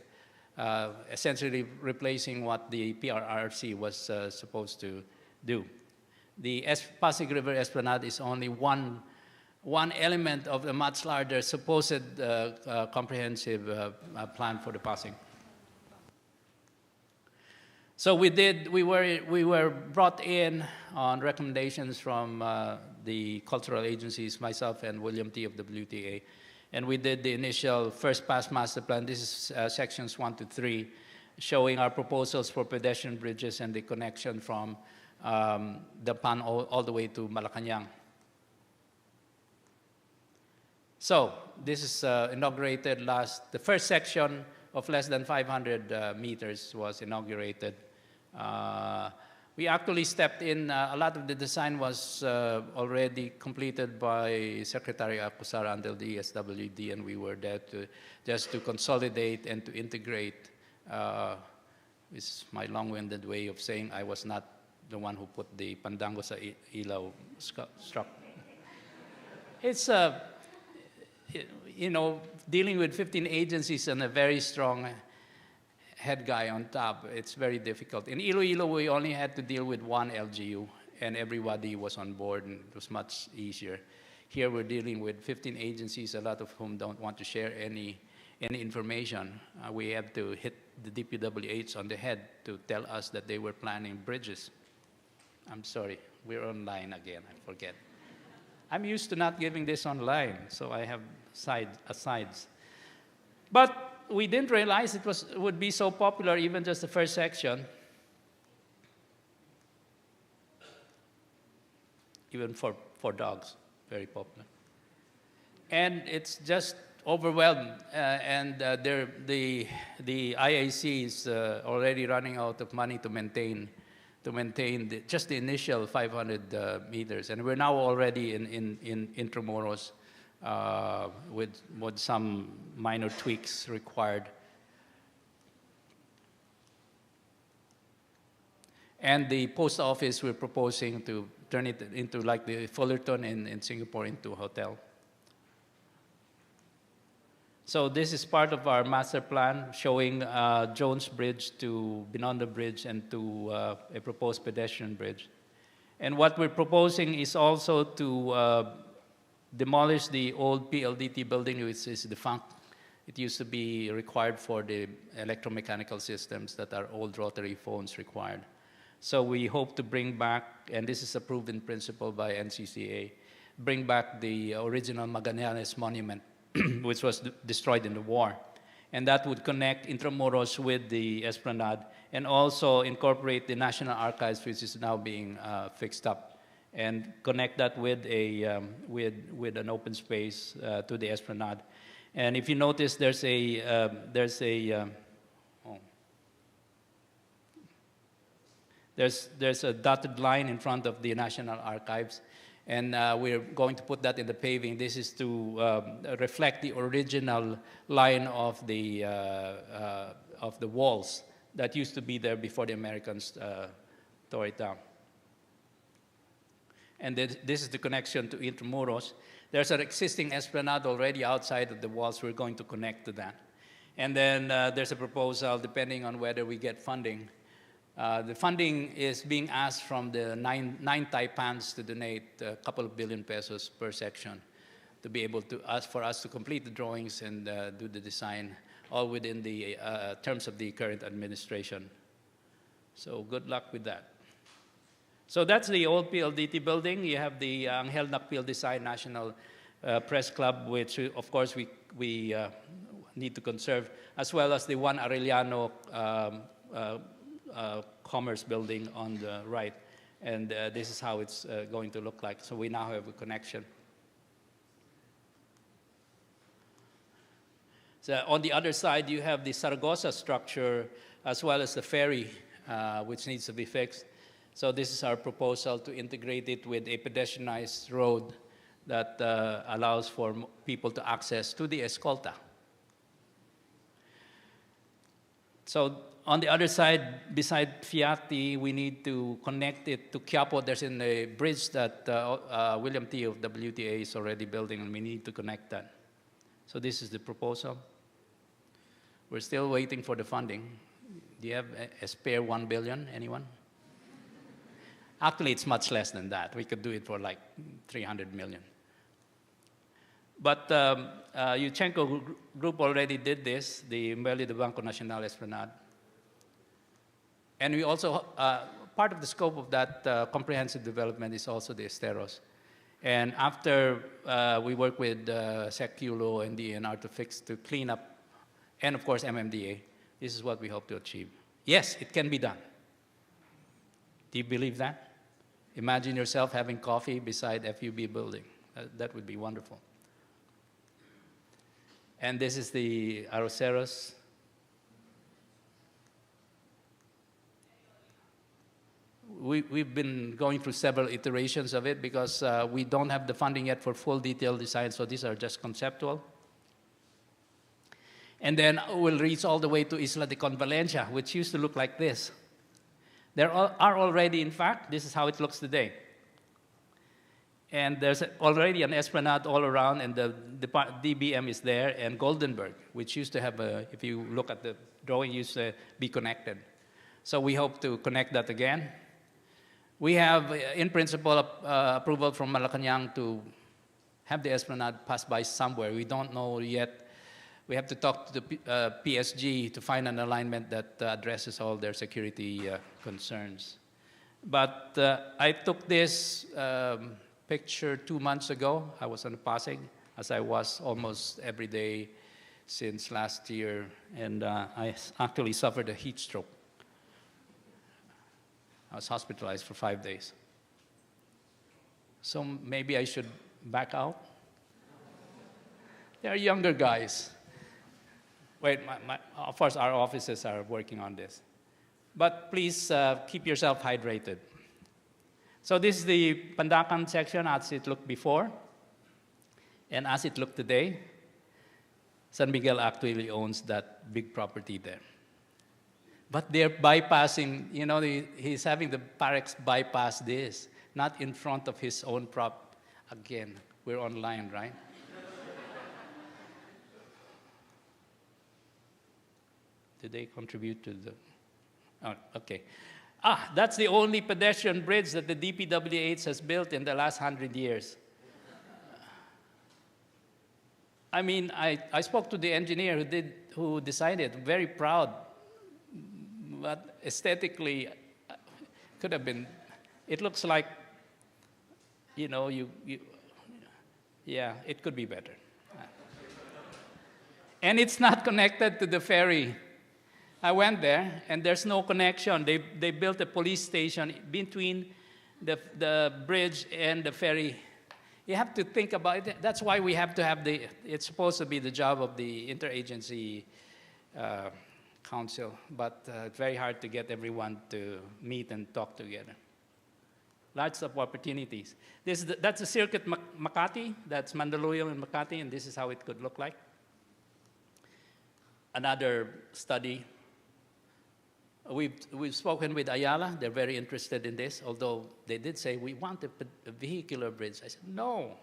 essentially replacing what the PRRC was supposed to do. The Pasig River Esplanade is only one element of a much larger supposed comprehensive plan for the Pasig. So we were brought in on recommendations from the cultural agencies, myself and William T. of WTA, and we did the initial first pass master plan. This is sections 1 to 3, showing our proposals for pedestrian bridges and the connection from Dapan all the way to Malacanang. So this is inaugurated the first section of less than 500 meters was inaugurated. We actually stepped in, a lot of the design was already completed by Secretary Alcazaren under the ESWD, and we were there just to consolidate and to integrate. This is my long-winded way of saying I was not the one who put the pandango sa ilaw struck. It's, you know, dealing with 15 agencies and a very strong head guy on top, it's very difficult. In Iloilo, we only had to deal with 1 LGU, and everybody was on board, and it was much easier. Here, we're dealing with 15 agencies, a lot of whom don't want to share any information. We have to hit the DPWH on the head to tell us that they were planning bridges. I'm sorry, we're online again, I forget. I'm used to not giving this online, so I have asides. But we didn't realize it would be so popular, even just the first section. Even for dogs, very popular. And it's just overwhelmed, and the IAC is already running out of money to maintain just the initial 500 meters. And we're now already in Intramuros with some minor tweaks required. And the post office, we're proposing to turn it into like the Fullerton in Singapore into a hotel. So this is part of our master plan showing Jones Bridge to Binondo Bridge and to a proposed pedestrian bridge. And what we're proposing is also to demolish the old PLDT building, which is defunct, It used to be required for the electromechanical systems that are old rotary phones required. So we hope to bring back, and this is approved in principle by NCCA, bring back the original Magallanes Monument, which was destroyed in the war. And that would connect Intramuros with the Esplanade and also incorporate the National Archives, which is now being fixed up, and connect that with an open space to the Esplanade. And if you notice, there's a dotted line in front of the National Archives, and we're going to put that in the paving. This is to reflect the original line of the walls that used to be there before the Americans tore it down. And this is the connection to Intramuros. There's an existing esplanade already outside of the walls. We're going to connect to that. And then there's a proposal, depending on whether we get funding. The funding is being asked from the nine taipans to donate a couple of billion pesos per section to be able to ask for us to complete the drawings and do the design, all within the terms of the current administration. So good luck with that. So that's the old PLDT building. You have the Angel Nakpil Design National Press Club, which of course we need to conserve, as well as the Juan Arellano Commerce Building on the right. And this is how it's going to look like. So we now have a connection. So on the other side, you have the Saragossa structure, as well as the ferry, which needs to be fixed. So this is our proposal to integrate it with a pedestrianized road that allows for people to access to the Escolta. So on the other side, beside Fiati, we need to connect it to Quiapo. There's a bridge that William T. of WTA is already building, and we need to connect that. So this is the proposal. We're still waiting for the funding. Do you have a spare 1 billion, anyone? Actually, it's much less than that. We could do it for like 300 million. But Yuchenko Group already did this, the Mbeli de Banco Nacional Esplanade. And we also, part of the scope of that comprehensive development is also the Esteros. And after we work with Seculo and DNR to clean up, and of course MMDA, this is what we hope to achieve. Yes, it can be done. Do you believe that? Imagine yourself having coffee beside FUB building. That would be wonderful. And this is the Arroceros. We've been going through several iterations of it because we don't have the funding yet for full detailed design, so these are just conceptual. And then we'll reach all the way to Isla de Convalencia, which used to look like this. There are already, in fact, this is how it looks today. And there's already an esplanade all around, and the DBM is there, and Goldenberg, which used to have if you look at the drawing, used to be connected. So we hope to connect that again. We have, in principle, approval from Malacanang to have the esplanade pass by somewhere. We don't know yet. We have to talk to the PSG to find an alignment that addresses all their security concerns. But I took this picture 2 months ago. I was on Pasig, as I was almost every day since last year, and I actually suffered a heat stroke. I was hospitalized for 5 days. So maybe I should back out. They are younger guys. Wait, of course, our offices are working on this. But please keep yourself hydrated. So this is the Pandacan section as it looked before and as it looked today. San Miguel actually owns that big property there. But they're bypassing, you know, he's having the Parex bypass this, not in front of his own prop. Again, we're online, right? Did they contribute to the... Oh, okay. That's the only pedestrian bridge that the DPWH has built in the last 100 years. I mean, I spoke to the engineer who decided, very proud, but aesthetically, could have been, it looks like, you know, yeah, it could be better. And it's not connected to the ferry. I went there, and there's no connection. They built a police station between the bridge and the ferry. You have to think about it. That's why we have to have it's supposed to be the job of the interagency council, but it's very hard to get everyone to meet and talk together. Lots of opportunities. That's the circuit Makati, that's Mandaluyong and Makati, and this is how it could look like. Another study. We've spoken with Ayala. They're very interested in this, although they did say, we want a vehicular bridge. I said, no.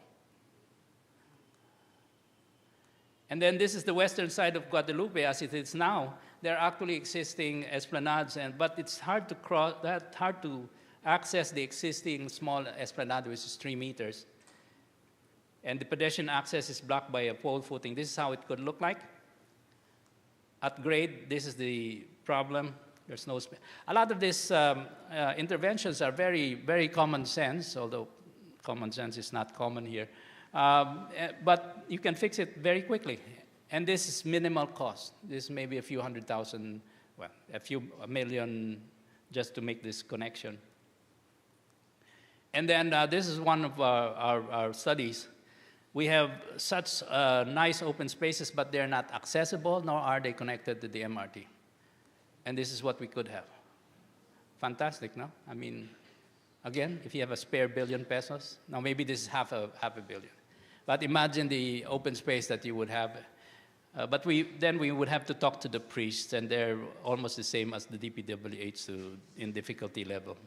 And then this is the western side of Guadalupe as it is now. There are actually existing esplanades, but it's hard to access the existing small esplanade, which is 3 meters. And the pedestrian access is blocked by a pole footing. This is how it could look like. At grade, this is the problem. There's no space. A lot of these interventions are very, very common sense, although common sense is not common here. But you can fix it very quickly. And this is minimal cost. This may be a few $100,000, well, a million just to make this connection. And then this is one of our studies. We have such nice open spaces, but they're not accessible, nor are they connected to the MRT. And this is what we could have. Fantastic, no? I mean, again, if you have a spare billion pesos, now maybe this is half a billion. But imagine the open space that you would have. But then we would have to talk to the priests, and they're almost the same as the DPWH in difficulty level.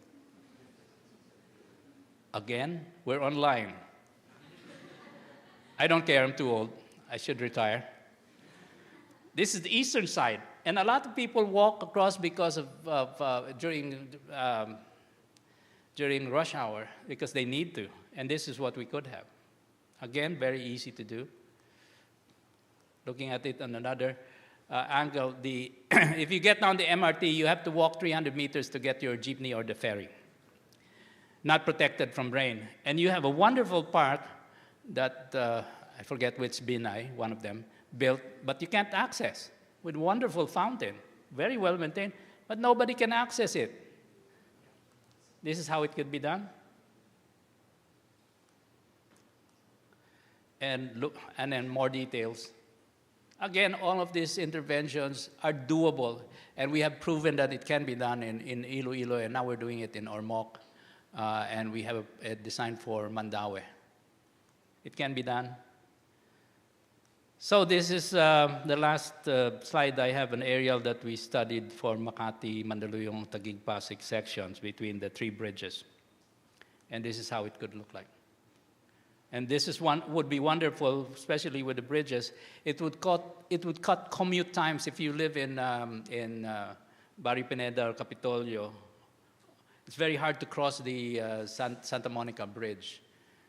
Again, we're online. I don't care, I'm too old. I should retire. This is the eastern side. And a lot of people walk across because during rush hour, because they need to. And this is what we could have. Again, very easy to do. Looking at it on another angle, if you get down the MRT, you have to walk 300 meters to get your jeepney or the ferry. Not protected from rain. And you have a wonderful park that, I forget which Binay, one of them, built, but you can't access, with a wonderful fountain, very well maintained, but nobody can access it. This is how it could be done. And look, and then more details. Again, all of these interventions are doable, and we have proven that it can be done in Iloilo, and now we're doing it in Ormoc, and we have a design for Mandaue. It can be done. So this is the last slide. I have an aerial that we studied for Makati, Mandaluyong, Taguig, Pasig sections between the 3 bridges. And this is how it could look like. And this is would be wonderful, especially with the bridges. It would cut commute times if you live in Barrio Pineda or Capitolio. It's very hard to cross the Santa Monica Bridge.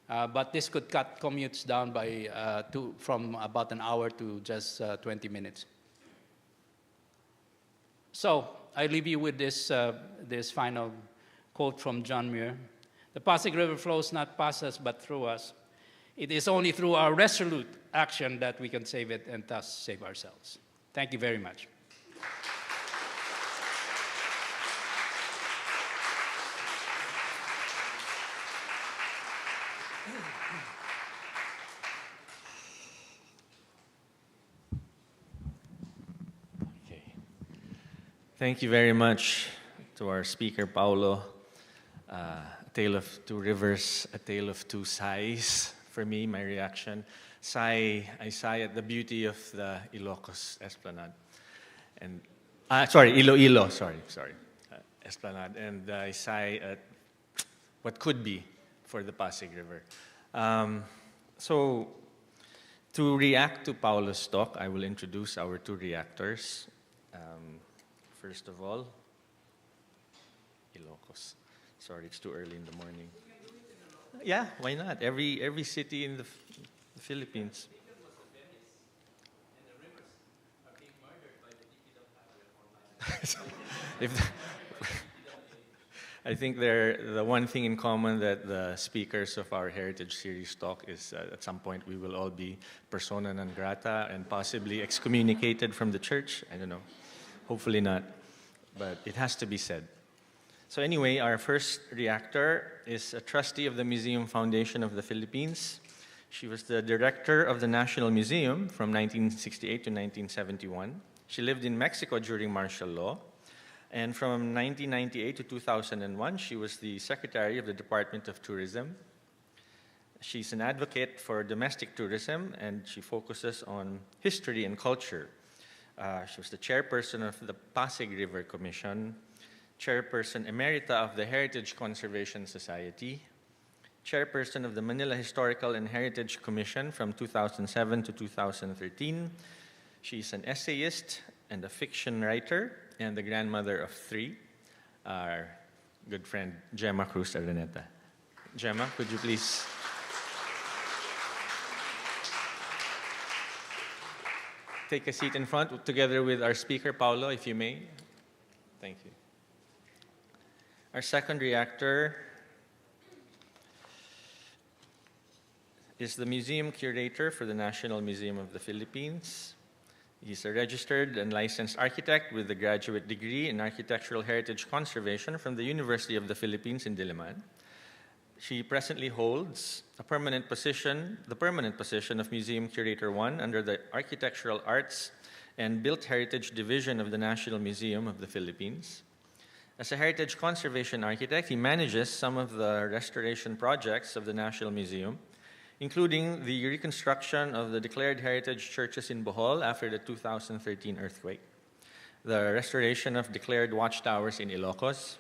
But this could cut commutes down from about an hour to just 20 minutes. So I leave you with this final quote from John Muir. The Pasig River flows not past us, but through us. It is only through our resolute action that we can save it and thus save ourselves. Thank you very much. Okay. Thank you very much to our speaker, Paolo. A tale of two rivers, a tale of two sighs. For me, my reaction, I sigh at the beauty of the Ilocos Esplanade. And, Iloilo, Esplanade. And I sigh at what could be for the Pasig River. So, to react to Paolo's talk, I will introduce our 2 reactors. First of all, Ilocos. Sorry, it's too early in the morning. Yeah, why not? Every city in the Philippines. if I think the one thing in common that the speakers of our Heritage Series talk is at some point we will all be persona non grata and possibly excommunicated from the church. I don't know. Hopefully not. But it has to be said. So anyway, our first reactor is a trustee of the Museum Foundation of the Philippines. She was the director of the National Museum from 1968 to 1971. She lived in Mexico during martial law. And from 1998 to 2001, she was the secretary of the Department of Tourism. She's an advocate for domestic tourism, and she focuses on history and culture. She was the chairperson of the Pasig River Commission, chairperson emerita of the Heritage Conservation Society, chairperson of the Manila Historical and Heritage Commission from 2007 to 2013. She's an essayist and a fiction writer, and the grandmother of 3, our good friend Gemma Cruz Araneta. Gemma, could you please? Take a seat in front together with our speaker, Paolo, if you may. Thank you. Our second reactor is the museum curator for the National Museum of the Philippines. He's a registered and licensed architect with a graduate degree in Architectural Heritage Conservation from the University of the Philippines in Diliman. She presently holds the permanent position of Museum Curator 1 under the Architectural Arts and Built Heritage Division of the National Museum of the Philippines. As a heritage conservation architect, he manages some of the restoration projects of the National Museum, including the reconstruction of the declared heritage churches in Bohol after the 2013 earthquake, the restoration of declared watchtowers in Ilocos,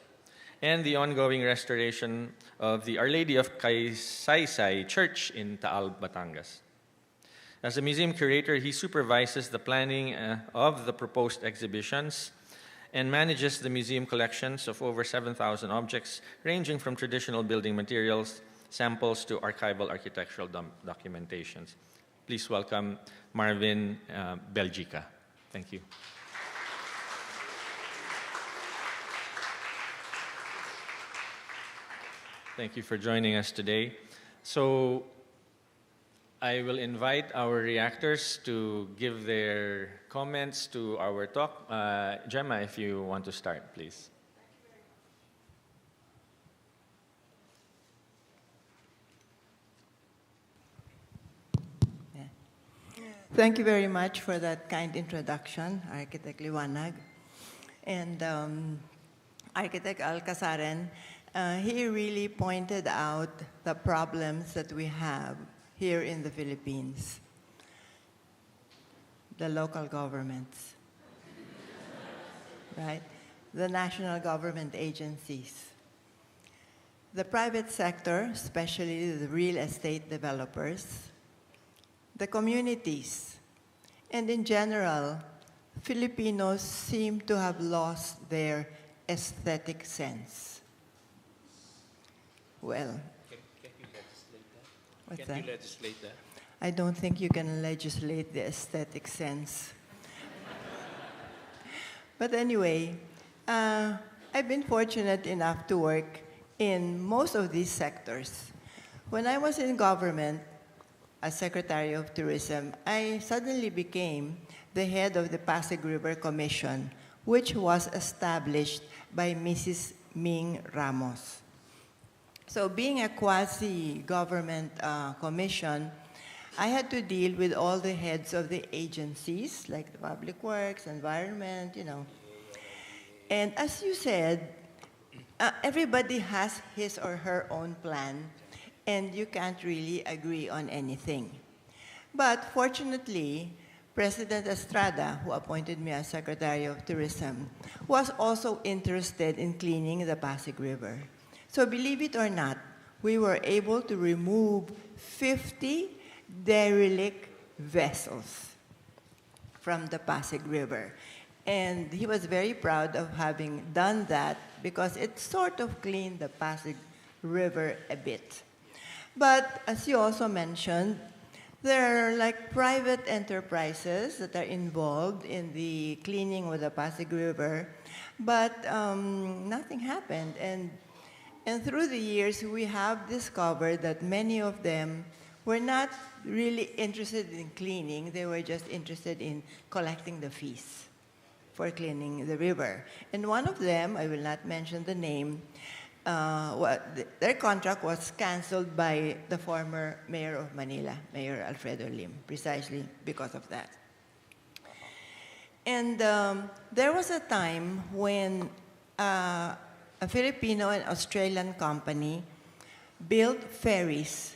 and the ongoing restoration of the Our Lady of Kaysaysay Church in Taal, Batangas. As a museum curator, he supervises the planning of the proposed exhibitions and manages the museum collections of over 7,000 objects, ranging from traditional building materials, samples to archival architectural documentations. Please welcome Marvin Belgica. Thank you. Thank you for joining us today. So I will invite our reactors to give their comments to our talk. Gemma, if you want to start, please. Thank you very much for that kind introduction, Architect Liwanag. And Architect Alcazaren, he really pointed out the problems that we have here in the Philippines. The local governments, right? The national government agencies. The private sector, especially the real estate developers, the communities, and in general, Filipinos seem to have lost their aesthetic sense. Well, Can you legislate that? What's Can that? you legislate that? I don't think you can legislate the aesthetic sense. But anyway, I've been fortunate enough to work in most of these sectors. When I was in government, as Secretary of Tourism, I suddenly became the head of the Pasig River Commission, which was established by Mrs. Ming Ramos. So being a quasi-government commission, I had to deal with all the heads of the agencies, like the Public Works, Environment, you know. And as you said, everybody has his or her own plan, and you can't really agree on anything. But fortunately, President Estrada, who appointed me as Secretary of Tourism, was also interested in cleaning the Pasig River. So believe it or not, we were able to remove 50 derelict vessels from the Pasig River. And he was very proud of having done that because it sort of cleaned the Pasig River a bit. But as you also mentioned, there are like private enterprises that are involved in the cleaning of the Pasig River. But nothing happened. And through the years, we have discovered that many of them were not really interested in cleaning. They were just interested in collecting the fees for cleaning the river. And one of them, I will not mention the name, their contract was canceled by the former mayor of Manila, Mayor Alfredo Lim, precisely because of that. And there was a time when a Filipino and Australian company built ferries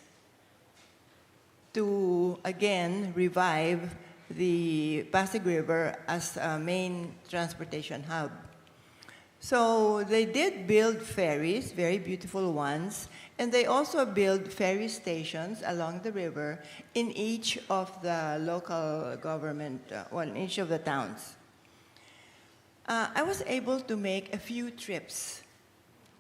to, again, revive the Pasig River as a main transportation hub. So they did build ferries, very beautiful ones, and they also built ferry stations along the river in each of the local government, in each of the towns. I was able to make a few trips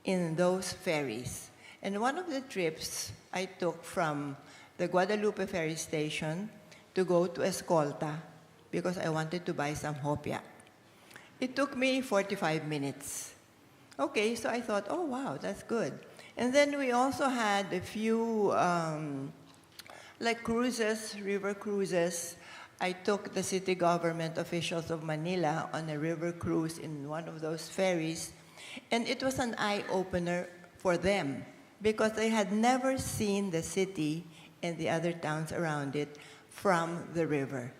in those ferries. And one of the trips I took from the Guadalupe ferry station to go to Escolta because I wanted to buy some hopia. It took me 45 minutes. Okay, so I thought, oh, wow, that's good. And then we also had a few, like cruises, river cruises. I took the city government officials of Manila on a river cruise in one of those ferries. And it was an eye-opener for them because they had never seen the city and the other towns around it from the river.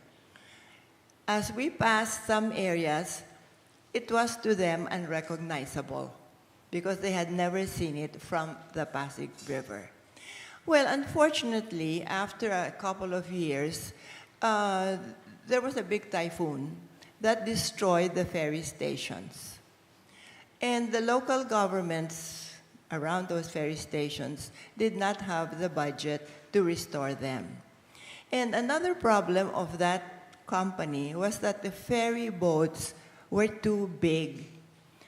As we passed some areas, it was to them unrecognizable because they had never seen it from the Pasig River. Well, unfortunately, after a couple of years, there was a big typhoon that destroyed the ferry stations. And the local governments around those ferry stations did not have the budget to restore them. And another problem of that company was that the ferry boats were too big.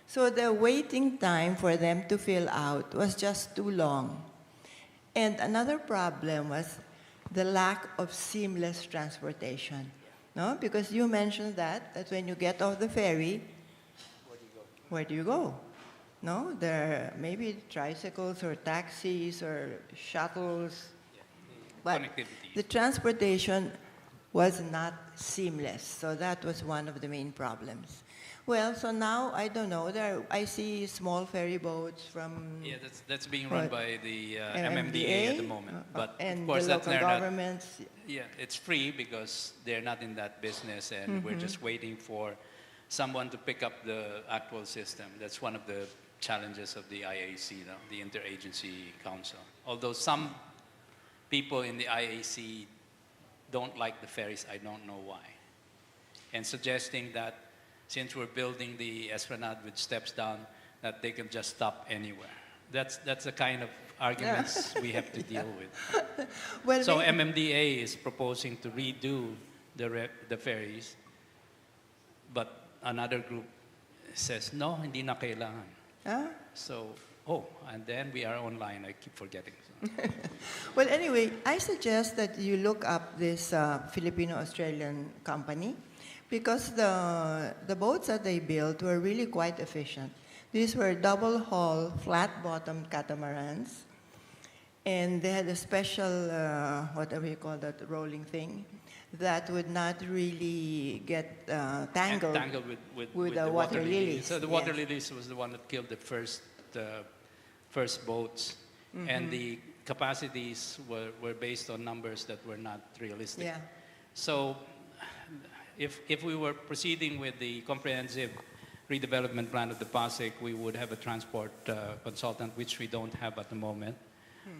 So the waiting time for them to fill out was just too long. And another problem was the lack of seamless transportation. No? Because you mentioned that when you get off the ferry, where do you go? No, there are maybe tricycles or taxis or shuttles, but the transportation was not seamless. So that was one of the main problems. Well, so now I don't know. I see small ferry boats from that's being run by the MMDA at the moment. But and of course, the local governments. It's free because they're not in that business, and we're just waiting for someone to pick up the actual system. That's one of the challenges of the IAC, the Interagency Council. Although some people in the IAC don't like the ferries, I don't know why. And suggesting that since we're building the esplanade with steps down, that they can just stop anywhere. That's the kind of arguments we have to deal with. Well, so MMDA is proposing to redo the ferries, but another group says, no, hindi na kailangan. So, and then we are online. I keep forgetting. Well, anyway, I suggest that you look up this Filipino-Australian company because the boats that they built were really quite efficient. These were double-hull, flat-bottomed catamarans, and they had a special, whatever you call that, rolling thing, that would not really get tangled with the water lilies. So the water lilies was the one that killed the first boats, and the capacities were based on numbers that were not realistic. Yeah. So if we were proceeding with the comprehensive redevelopment plan of the Pasig, we would have a transport consultant, which we don't have at the moment.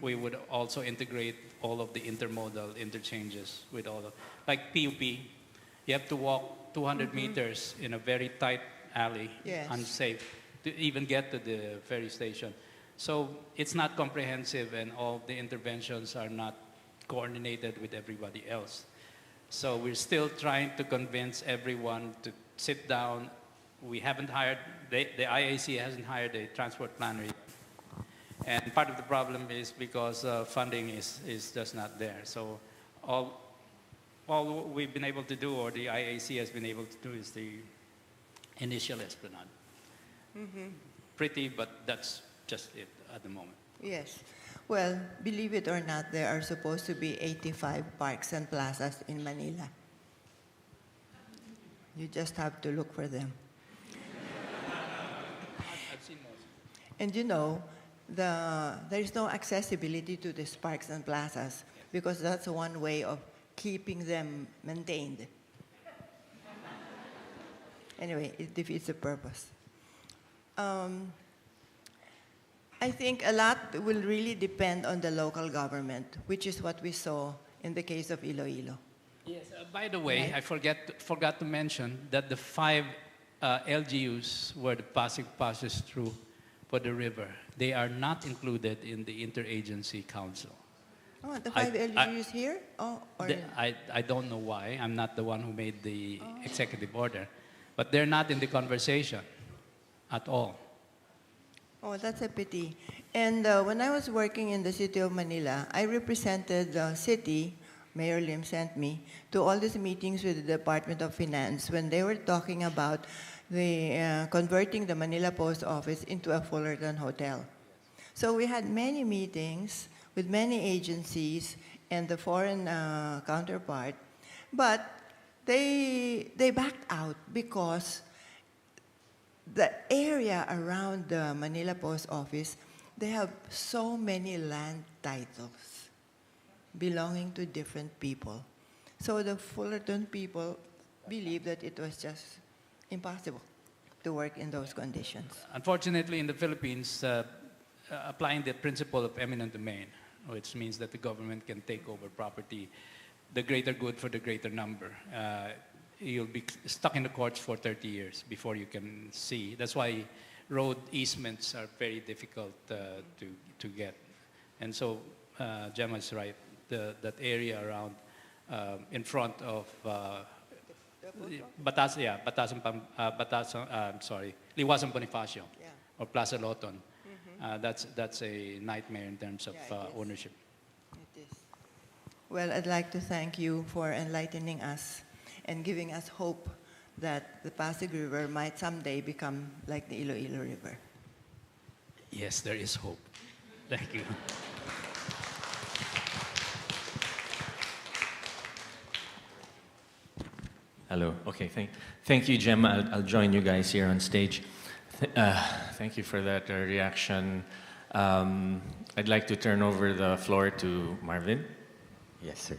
We would also integrate all of the intermodal interchanges with all of, like PUP, you have to walk 200 meters in a very tight alley, unsafe, to even get to the ferry station. So it's not comprehensive, and all the interventions are not coordinated with everybody else. So we're still trying to convince everyone to sit down. We haven't hired, the IAC hasn't hired a transport planner yet. And part of the problem is because funding is just not there. So all we've been able to do, or the IAC has been able to do, is the initial esplanade. Pretty, but that's just it at the moment. Yes. Well, believe it or not, there are supposed to be 85 parks and plazas in Manila. You just have to look for them. I've seen most. And you know, there is no accessibility to these parks and plazas because that's one way of keeping them maintained. Anyway, it defeats the purpose. I think a lot will really depend on the local government, which is what we saw in the case of Iloilo. Yes. By the way, Right. I forgot to mention that the 5 LGUs where the Pasig passes through for the river, they are not included in the interagency council. Oh, the 5 LGUs here? Oh, or I don't know why. I'm not the one who made the executive order. But they're not in the conversation at all. oh, that's a pity. And when I was working in the city of Manila, I represented the city. Mayor Lim sent me to all these meetings with the Department of Finance when they were talking about the converting the Manila Post Office into a Fullerton hotel. So we had many meetings with many agencies and the foreign counterpart, but they backed out because the area around the Manila Post Office, they have so many land titles belonging to different people. So the Fullerton people believed that it was just impossible to work in those conditions. Unfortunately, in the Philippines, applying the principle of eminent domain, which means that the government can take over property, the greater good for the greater number. You'll be stuck in the courts for 30 years before you can see. That's why road easements are very difficult to get. And so Gemma is right. That area around, in front of Liwasan Bonifacio, Yeah. or Plaza Loton. That's a nightmare in terms of Yeah, it is. ownership. It is. Well, I'd like to thank you for enlightening us and giving us hope that the Pasig River might someday become like the Iloilo River. Yes, there is hope. Thank you. Hello. Okay. Thank you, Jem. I'll join you guys here on stage. Thank you for that reaction. I'd like to turn over the floor to Marvin. Yes, sir.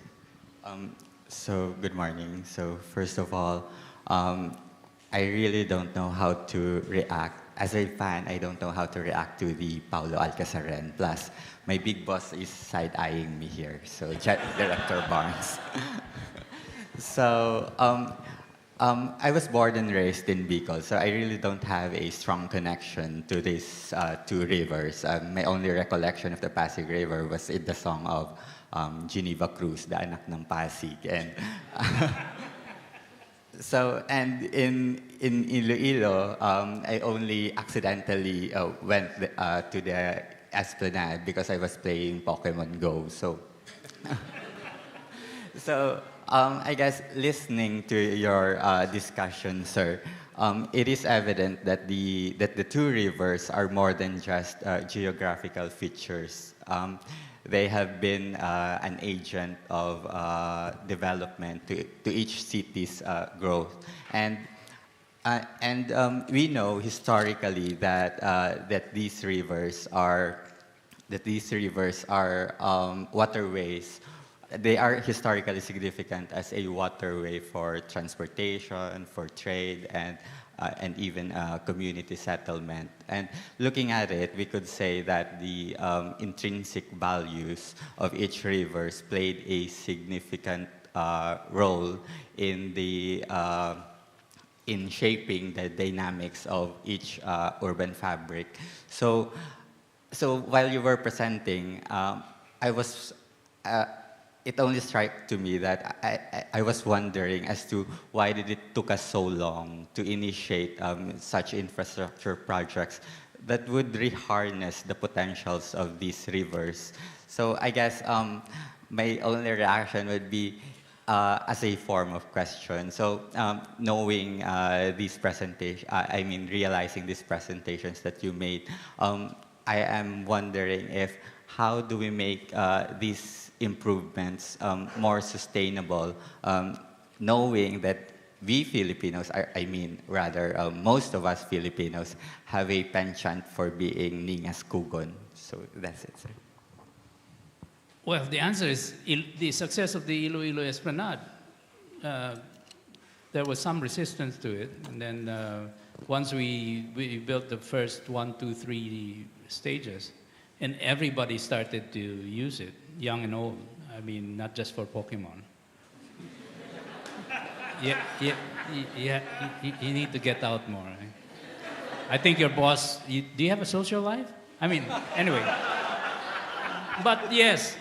So, good morning. So, first of all, I really don't know how to react. As a fan, I don't know how to react to the Paolo Alcazaren. Plus, my big boss is side-eyeing me here. So, Director Barnes. So, I was born and raised in Bicol, so I really don't have a strong connection to these 2 rivers. My only recollection of the Pasig River was in the song of Geneva Cruz, the anak ng Pasig. And so, and in Iloilo, I only accidentally went to the Esplanade because I was playing Pokemon Go. So, so I guess listening to your discussion, sir, it is evident that the 2 rivers are more than just geographical features. They have been an agent of development to each city's growth, and we know historically that these rivers are waterways. They are historically significant as a waterway for transportation, for trade, and even community settlement. And looking at it, we could say that the intrinsic values of each rivers played a significant role in in shaping the dynamics of each urban fabric. So while you were presenting, it only struck to me that I was wondering as to why did it took us so long to initiate such infrastructure projects that would reharness the potentials of these rivers. So I guess my only reaction would be, as a form of question. So knowing these presentation, I mean realizing these presentations that you made, I am wondering if how do we make these improvements more sustainable, knowing that we Filipinos, I mean rather most of us Filipinos have a penchant for being Ningas Kugon. So that's it, sir. Well, the answer is the success of the Iloilo Esplanade. There was some resistance to it, and then once we built the first 1, 2, 3 stages, and everybody started to use it, young and old. I mean, not just for Pokemon. Yeah, you need to get out more. Right? I think your boss. Do you have a social life? I mean, anyway. But yes,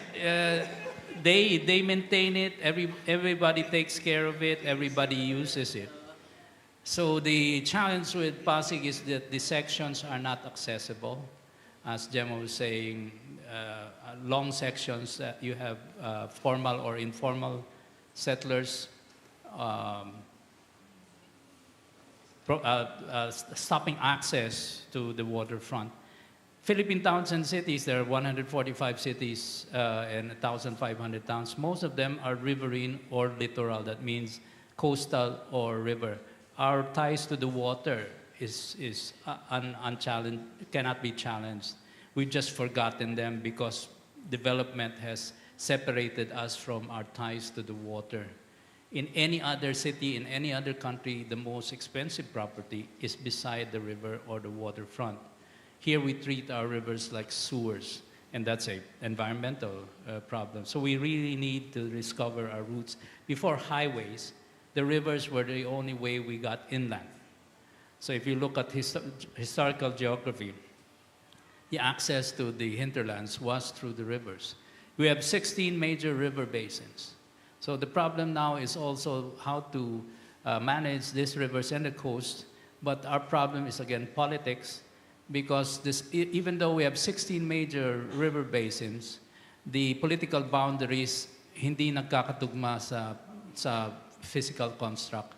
they maintain it. Everybody takes care of it. Everybody uses it. So the challenge with Pasig is that the sections are not accessible. As Gemma was saying, long sections that you have formal or informal settlers stopping access to the waterfront. Philippine towns and cities, there are 145 cities and 1,500 towns. Most of them are riverine or littoral. That means coastal or river. Our ties to the water is unchallenged, cannot be challenged. We've just forgotten them because development has separated us from our ties to the water. In any other city, in any other country, the most expensive property is beside the river or the waterfront. Here we treat our rivers like sewers, and that's an environmental problem. So we really need to discover our roots. Before highways, the rivers were the only way we got inland. So if you look at historical geography, the access to the hinterlands was through the rivers. We have 16 major river basins. So the problem now is also how to manage these rivers and the coast, but our problem is again politics, because even though we have 16 major river basins, the political boundaries hindi nagkakatugma sa physical construct.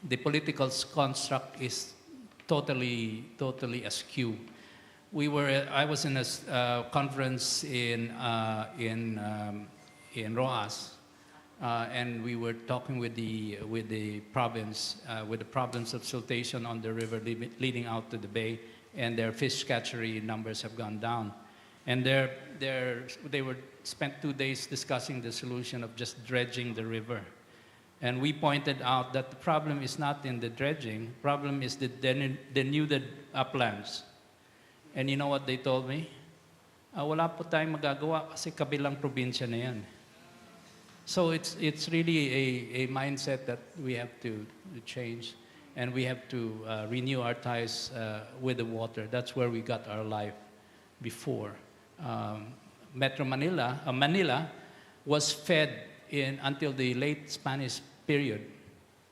The political construct is totally askew. I was in a conference in Roas, and we were talking with the province of siltation on the river leading out to the bay, and their fish catchery numbers have gone down. And they were spent 2 days discussing the solution of just dredging the river. And we pointed out that the problem is not in the dredging, problem is the denuded uplands. And you know what they told me? Wala po tayong magagawa kasi kabilang probinsya na yan. So it's really a mindset that we have to change, and we have to renew our ties with the water. That's where we got our life before. Metro Manila was fed until the late Spanish period,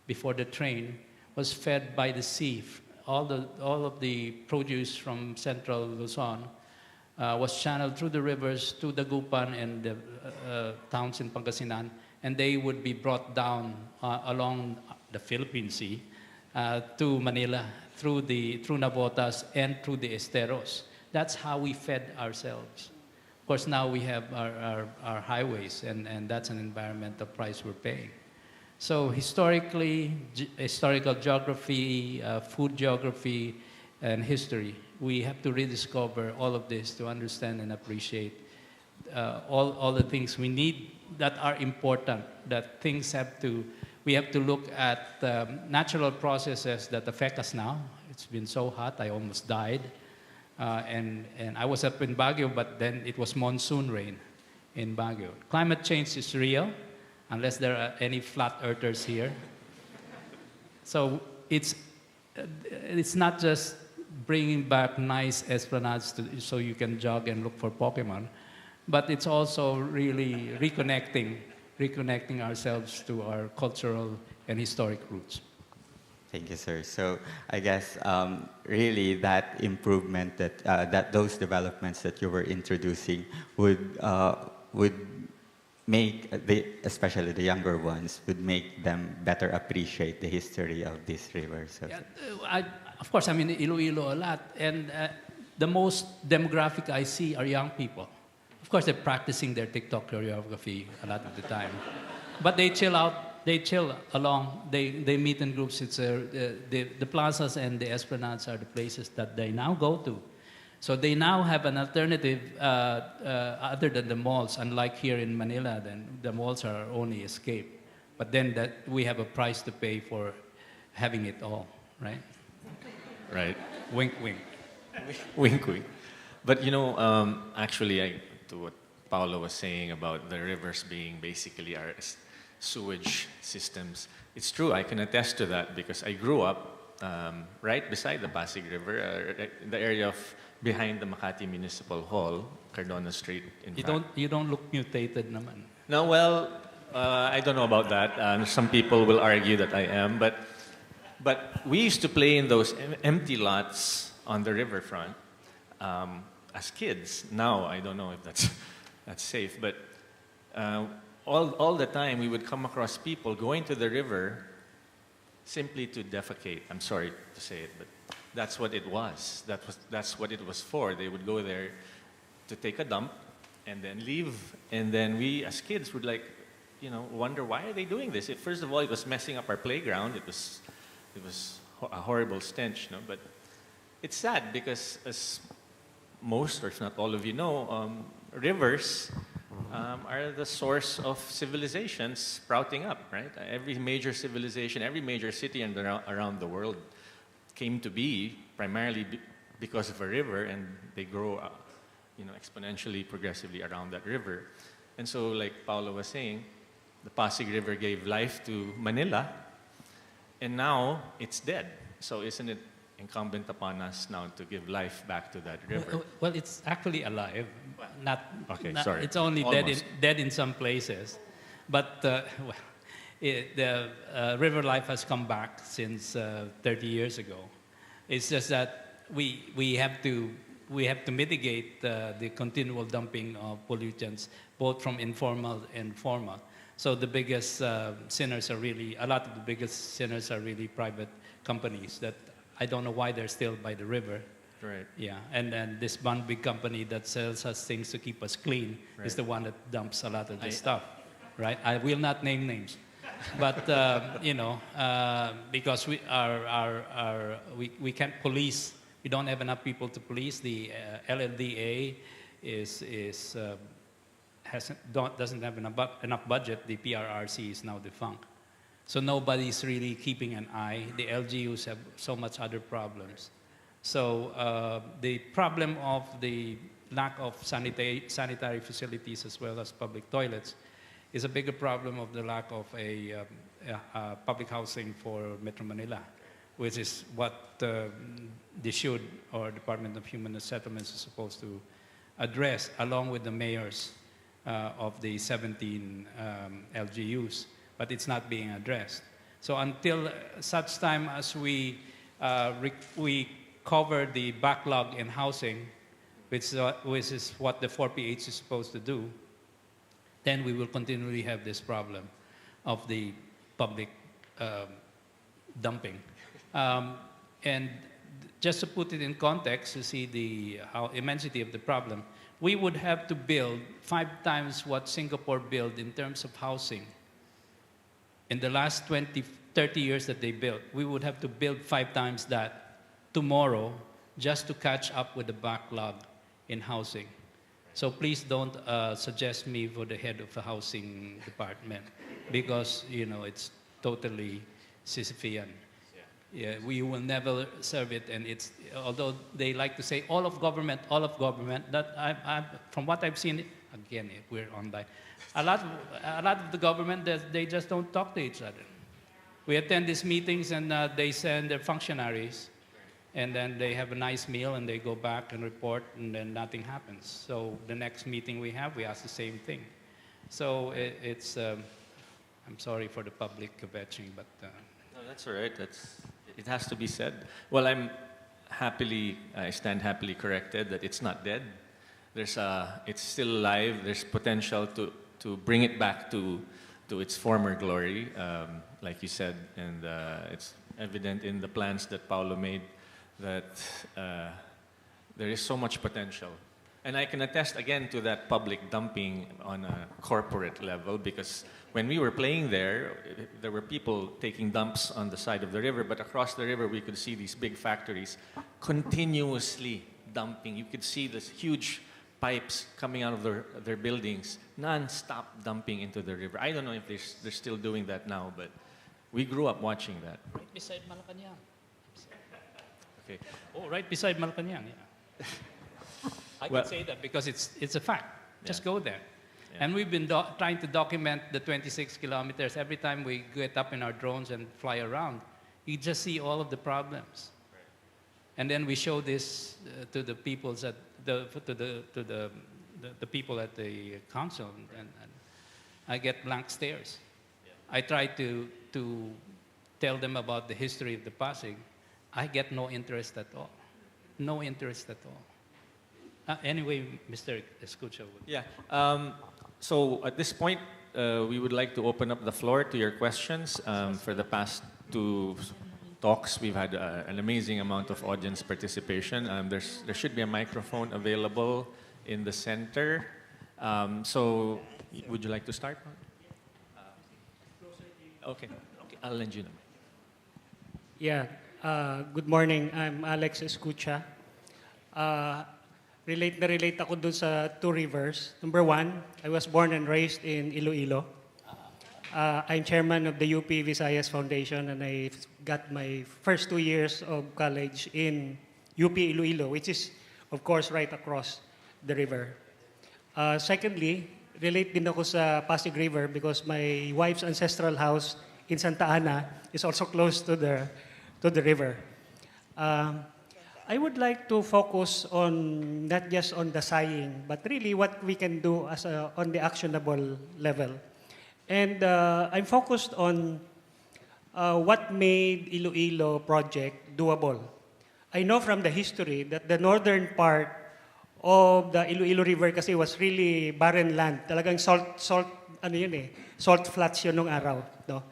before the train, was fed by the sea. All of the produce from central Luzon was channeled through the rivers to Dagupan and the towns in Pangasinan, and they would be brought down along the Philippine Sea to Manila through Navotas and through the Esteros. That's how we fed ourselves. Of course, now we have our highways, and that's an environmental price we're paying. So historical geography, food geography, and history, we have to rediscover all of this to understand and appreciate all the things we need that are important, that we have to look at natural processes that affect us now. It's been so hot, I almost died. And I was up in Baguio, but then it was monsoon rain in Baguio. Climate change is real, unless there are any flat earthers here. So it's not just bringing back nice esplanades so you can jog and look for Pokemon, but it's also really reconnecting ourselves to our cultural and historic roots. Thank you, sir. So I guess really that improvement, that those developments that you were introducing would especially the younger ones, would make them better appreciate the history of this river. So, Yeah, of course, I'm in Iloilo a lot, and the most demographic I see are young people. Of course, they're practicing their TikTok choreography a lot of the time, but they chill out. They chill along. They meet in groups. It's the plazas and the esplanades are the places that they now go to. So they now have an alternative other than the malls. Unlike here in Manila, then the malls are our only escape. But then we have a price to pay for having it all, right? Right. Wink, wink. Wink, wink. But actually, to what Paolo was saying about the rivers being basically our sewage systems, it's true. I can attest to that because I grew up right beside the Pasig River, the area of behind the Makati Municipal Hall, Cardona Street. You don't look mutated, naman. No, well, I don't know about that. Some people will argue that I am, but we used to play in those empty lots on the riverfront as kids. Now I don't know if that's safe, but all the time we would come across people going to the river simply to defecate. I'm sorry to say it, but that's what it was. That's what it was for. They would go there to take a dump and then leave, and then we as kids would wonder why are they doing this? First of all, it was messing up our playground. It was a horrible stench, but it's sad because as most, or if not all of you know, rivers are the source of civilizations sprouting up, right? Every major civilization, every major city around the world came to be primarily because of a river, and they grow exponentially, progressively around that river. And so, like Paolo was saying, the Pasig River gave life to Manila, and now it's dead. So isn't it incumbent upon us now to give life back to that river? Well, it's actually alive. Sorry. It's only Almost. dead in some places. But the river life has come back since 30 years ago. It's just that we have to mitigate the continual dumping of pollutants, both from informal and formal. So the biggest sinners are really, a lot of the biggest sinners are really private companies that I don't know why they're still by the river. Right. Yeah, and this one big company that sells us things to keep us clean is the one that dumps a lot of this stuff, right? I will not name names, but because we can't police, we don't have enough people to police. The LLDA doesn't have enough budget. The PRRC is now defunct, so nobody's really keeping an eye. The LGUs have so much other problems. So the problem of the lack of sanitary facilities as well as public toilets is a bigger problem of the lack of a public housing for Metro Manila, which is what the SHUD, or Department of Human Settlements, is supposed to address, along with the mayors of the 17 LGUs, but it's not being addressed. So until such time as we cover the backlog in housing, which is what the 4PH is supposed to do, then we will continually have this problem of the public dumping. And just to put it in context, to see the immensity of the problem, we would have to build 5 times what Singapore built in terms of housing. In the last 20, 30 years that they built, we would have to build 5 times that tomorrow just to catch up with the backlog in housing. So please don't suggest me for the head of the housing department, because it's totally Sisyphean. Yeah, we will never serve it, and it's, although they like to say all of government, that from what I've seen, again, we're online. A lot of the government, they just don't talk to each other. We attend these meetings and they send their functionaries, and then they have a nice meal and they go back and report, and then nothing happens. So the next meeting we have, we ask the same thing. So it's, I'm sorry for the public kvetching, but. No, that's all right. It has to be said. Well, I stand happily corrected that it's not dead. It's still alive. There's potential to to bring it back to its former glory, like you said, and it's evident in the plans that Paolo made that there is so much potential. And I can attest again to that public dumping on a corporate level, because when we were playing there were people taking dumps on the side of the river, but across the river we could see these big factories continuously dumping. You could see this huge pipes coming out of their buildings, non-stop dumping into the river. I don't know if they're still doing that now, but we grew up watching that. Right beside Malacanang. Okay. Oh, right beside Malacanang, yeah. I Well- can say that because it's a fact. Just Yeah. go there. Yeah. And we've been trying to document the 26 kilometers. Every time we get up in our drones and fly around, you just see all of the problems. And then we show this to the peoples at the people at the council, and I get blank stares. Yeah. I try to tell them about the history of the Pasig. I get no interest at all. No interest at all. Anyway, Mr. Escucha. Yeah. So at this point, we would like to open up the floor to your questions. For the past two talks, we've had an amazing amount of audience participation. There should be a microphone available in the center. So would you like to start? Okay. I'll lend you them. Yeah. Good morning. I'm Alex Escucha. Relate ako dun sa two rivers. Number one, I was born and raised in Iloilo. I'm chairman of the UP Visayas Foundation, and I got my first 2 years of college in UP Iloilo, which is, of course, right across the river. Secondly, relate din ako sa Pasig River because my wife's ancestral house in Santa Ana is also close to the river. I would like to focus on not just on the sighing, but really what we can do on the actionable level. And I'm focused on what made Iloilo project doable. I know from the history that the northern part of the Iloilo River kasi was really barren land. Talagang salt flats yun nung araw. No?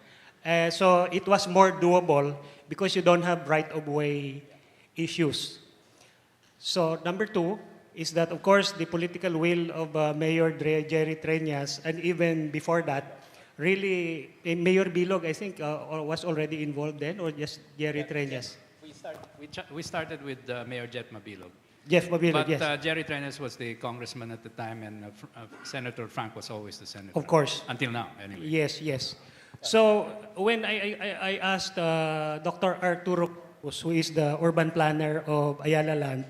So it was more doable because you don't have right-of-way issues. So number two is that, of course, the political will of Mayor Jerry Treñas, and even before that, really, Mayor Bilog, I think, was already involved then, or just Jerry Treñas? We started with Mayor Jeff Mabilog. Jeff Mabilog, But yes. Jerry Trenes was the congressman at the time, and Senator Frank was always the senator. Of course. Until now, anyway. Yes, yes. So when I asked Dr. Arturo, who is the urban planner of Ayala Land,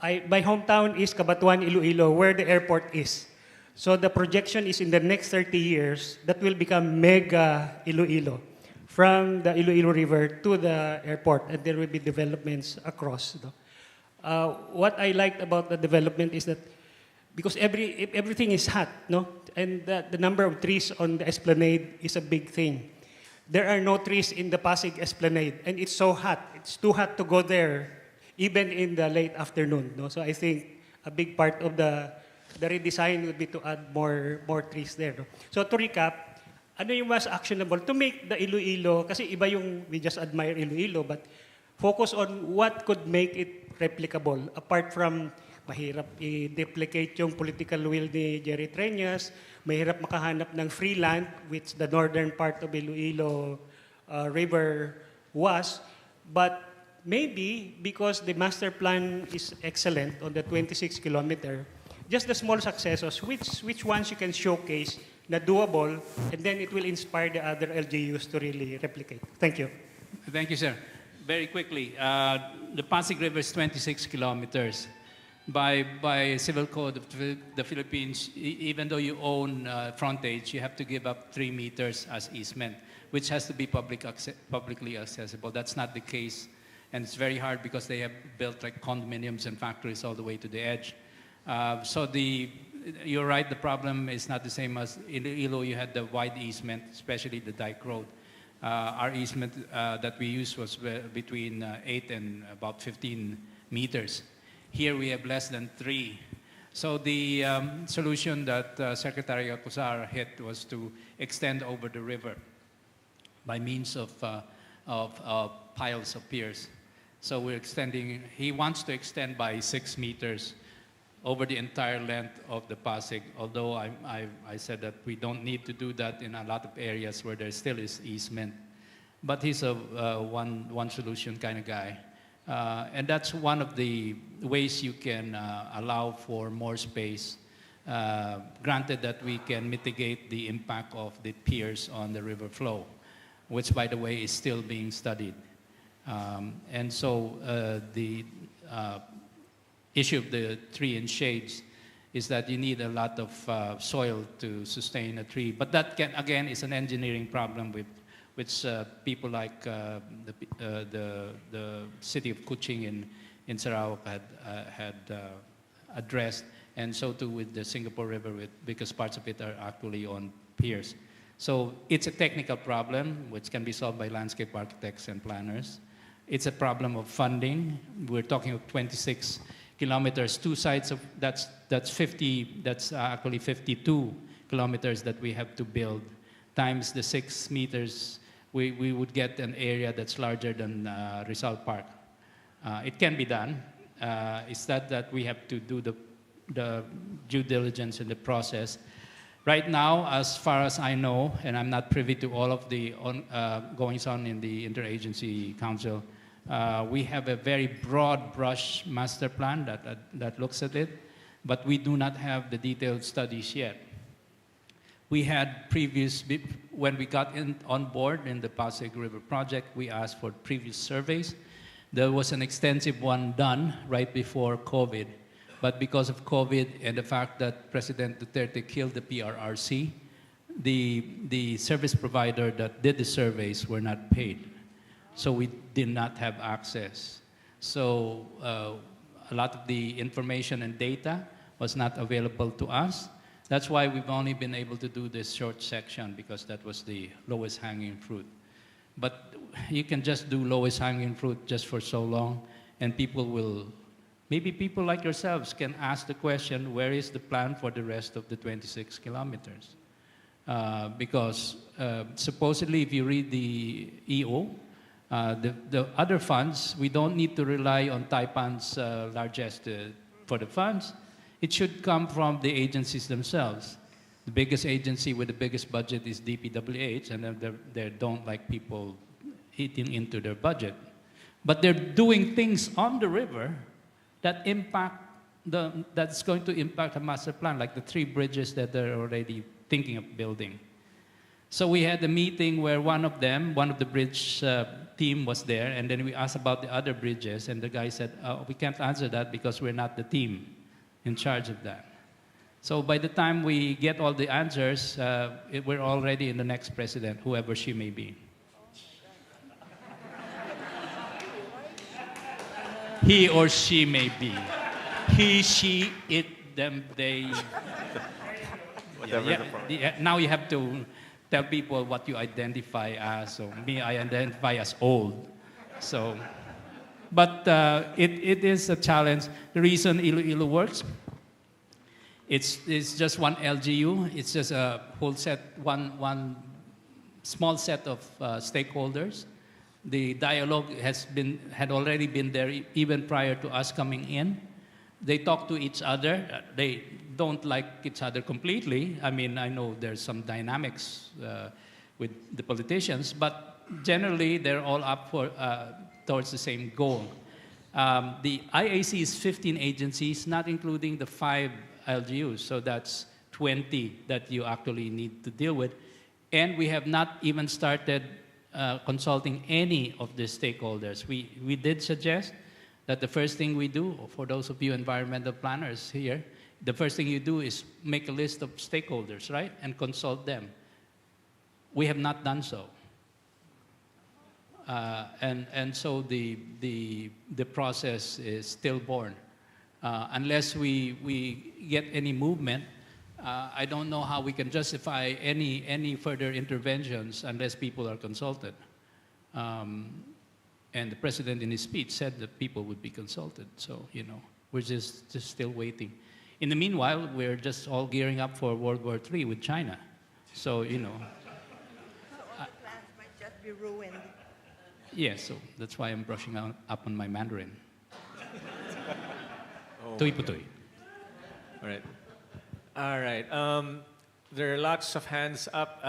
my hometown is Cabatuan, Iloilo, where the airport is. So the projection is in the next 30 years, that will become mega Iloilo, from the Iloilo River to the airport, and there will be developments across. What I liked about the development is that because everything is hot, no, and the number of trees on the esplanade is a big thing. There are no trees in the Pasig Esplanade, and it's so hot. It's too hot to go there, even in the late afternoon. No? So I think a big part of the redesign would be to add more trees there. No? So to recap, ano yung mas actionable to make the Iloilo, kasi iba yung we just admire Iloilo, but focus on what could make it replicable, apart from mahirap i-duplicate yung political will ni Jerry Treñas, mahirap makahanap ng free land, which the northern part of Iloilo River was, but maybe because the master plan is excellent on the 26 kilometer, just the small successes, which ones you can showcase na doable, and then it will inspire the other LGUs to really replicate. Thank you. Thank you, sir. Very quickly, the Pasig River is 26 kilometers. By civil code of the Philippines, even though you own frontage, you have to give up 3 meters as easement, which has to be publicly accessible. That's not the case, and it's very hard because they have built like condominiums and factories all the way to the edge. You're right, the problem is not the same as in Iloilo. You had the wide easement, especially the Dyke Road. Our easement that we used was between 8 and about 15 meters. Here we have less than 3. So the solution that Secretary Alcazaren hit was to extend over the river by means of piles of piers. So we're extending, he wants to extend by 6 meters over the entire length of the Pasig, although I said that we don't need to do that in a lot of areas where there still is easement. But he's a one solution kind of guy. And that's one of the ways you can allow for more space, granted that we can mitigate the impact of the piers on the river flow, which, by the way, is still being studied. And so the issue of the tree in shades is that you need a lot of soil to sustain a tree. But that, again, is an engineering problem which people like the city of Kuching in Sarawak had addressed, and so too with the Singapore River, because parts of it are actually on piers. So it's a technical problem which can be solved by landscape architects and planners. It's a problem of funding. We're talking of 26 kilometers, two sides of that's actually 52 kilometers that we have to build, times the 6 meters. We would get an area that's larger than Rizal Park. It can be done. It's that we have to do the due diligence in the process. Right now, as far as I know, and I'm not privy to all of the goings on in the Interagency Council, we have a very broad brush master plan that looks at it, but we do not have the detailed studies yet. We had when we got on board in the Pasig River project, we asked for previous surveys. There was an extensive one done right before COVID, but because of COVID and the fact that President Duterte killed the PRRC, the service provider that did the surveys were not paid. So we did not have access. So a lot of the information and data was not available to us. That's why we've only been able to do this short section, because that was the lowest hanging fruit. But you can just do lowest hanging fruit just for so long, and maybe people like yourselves can ask the question, where is the plan for the rest of the 26 kilometers? Because supposedly if you read the EO, the other funds, we don't need to rely on Taipan's largesse for the funds. It should come from the agencies themselves. The biggest agency with the biggest budget is DPWH, and they don't like people eating into their budget. But they're doing things on the river that that's going to impact a master plan, like the 3 bridges that they're already thinking of building. So we had a meeting where one of the bridge team was there, and then we asked about the other bridges, and the guy said, we can't answer that because we're not the team in charge of that. So by the time we get all the answers, we're already in the next president, whoever she may be. He or she may be. He, she, it, them, they. Now you have to tell people what you identify as. So me, I identify as old. So, but it is a challenge. The reason Iloilo works, it's just one LGU. It's just a whole set, one small set of stakeholders. The dialogue had already been there even prior to us coming in. They talk to each other. They don't like each other completely. I mean, I know there's some dynamics with the politicians, but generally they're all up for towards the same goal. The IAC is 15 agencies, not including the 5 LGUs, so that's 20 that you actually need to deal with. And we have not even started consulting any of the stakeholders. We did suggest that the first thing we do, for those of you environmental planners here, the first thing you do is make a list of stakeholders, right? And consult them. We have not done so. And so the process is stillborn. Unless we get any movement, I don't know how we can justify any further interventions unless people are consulted. And the president in his speech said that people would be consulted. So, we're just still waiting. In the meanwhile, we're just all gearing up for World War III with China. So, you know, So all the plans might just be ruined. yeah, so that's why I'm brushing up on my Mandarin. Tui putui. All right. All right. There are lots of hands up.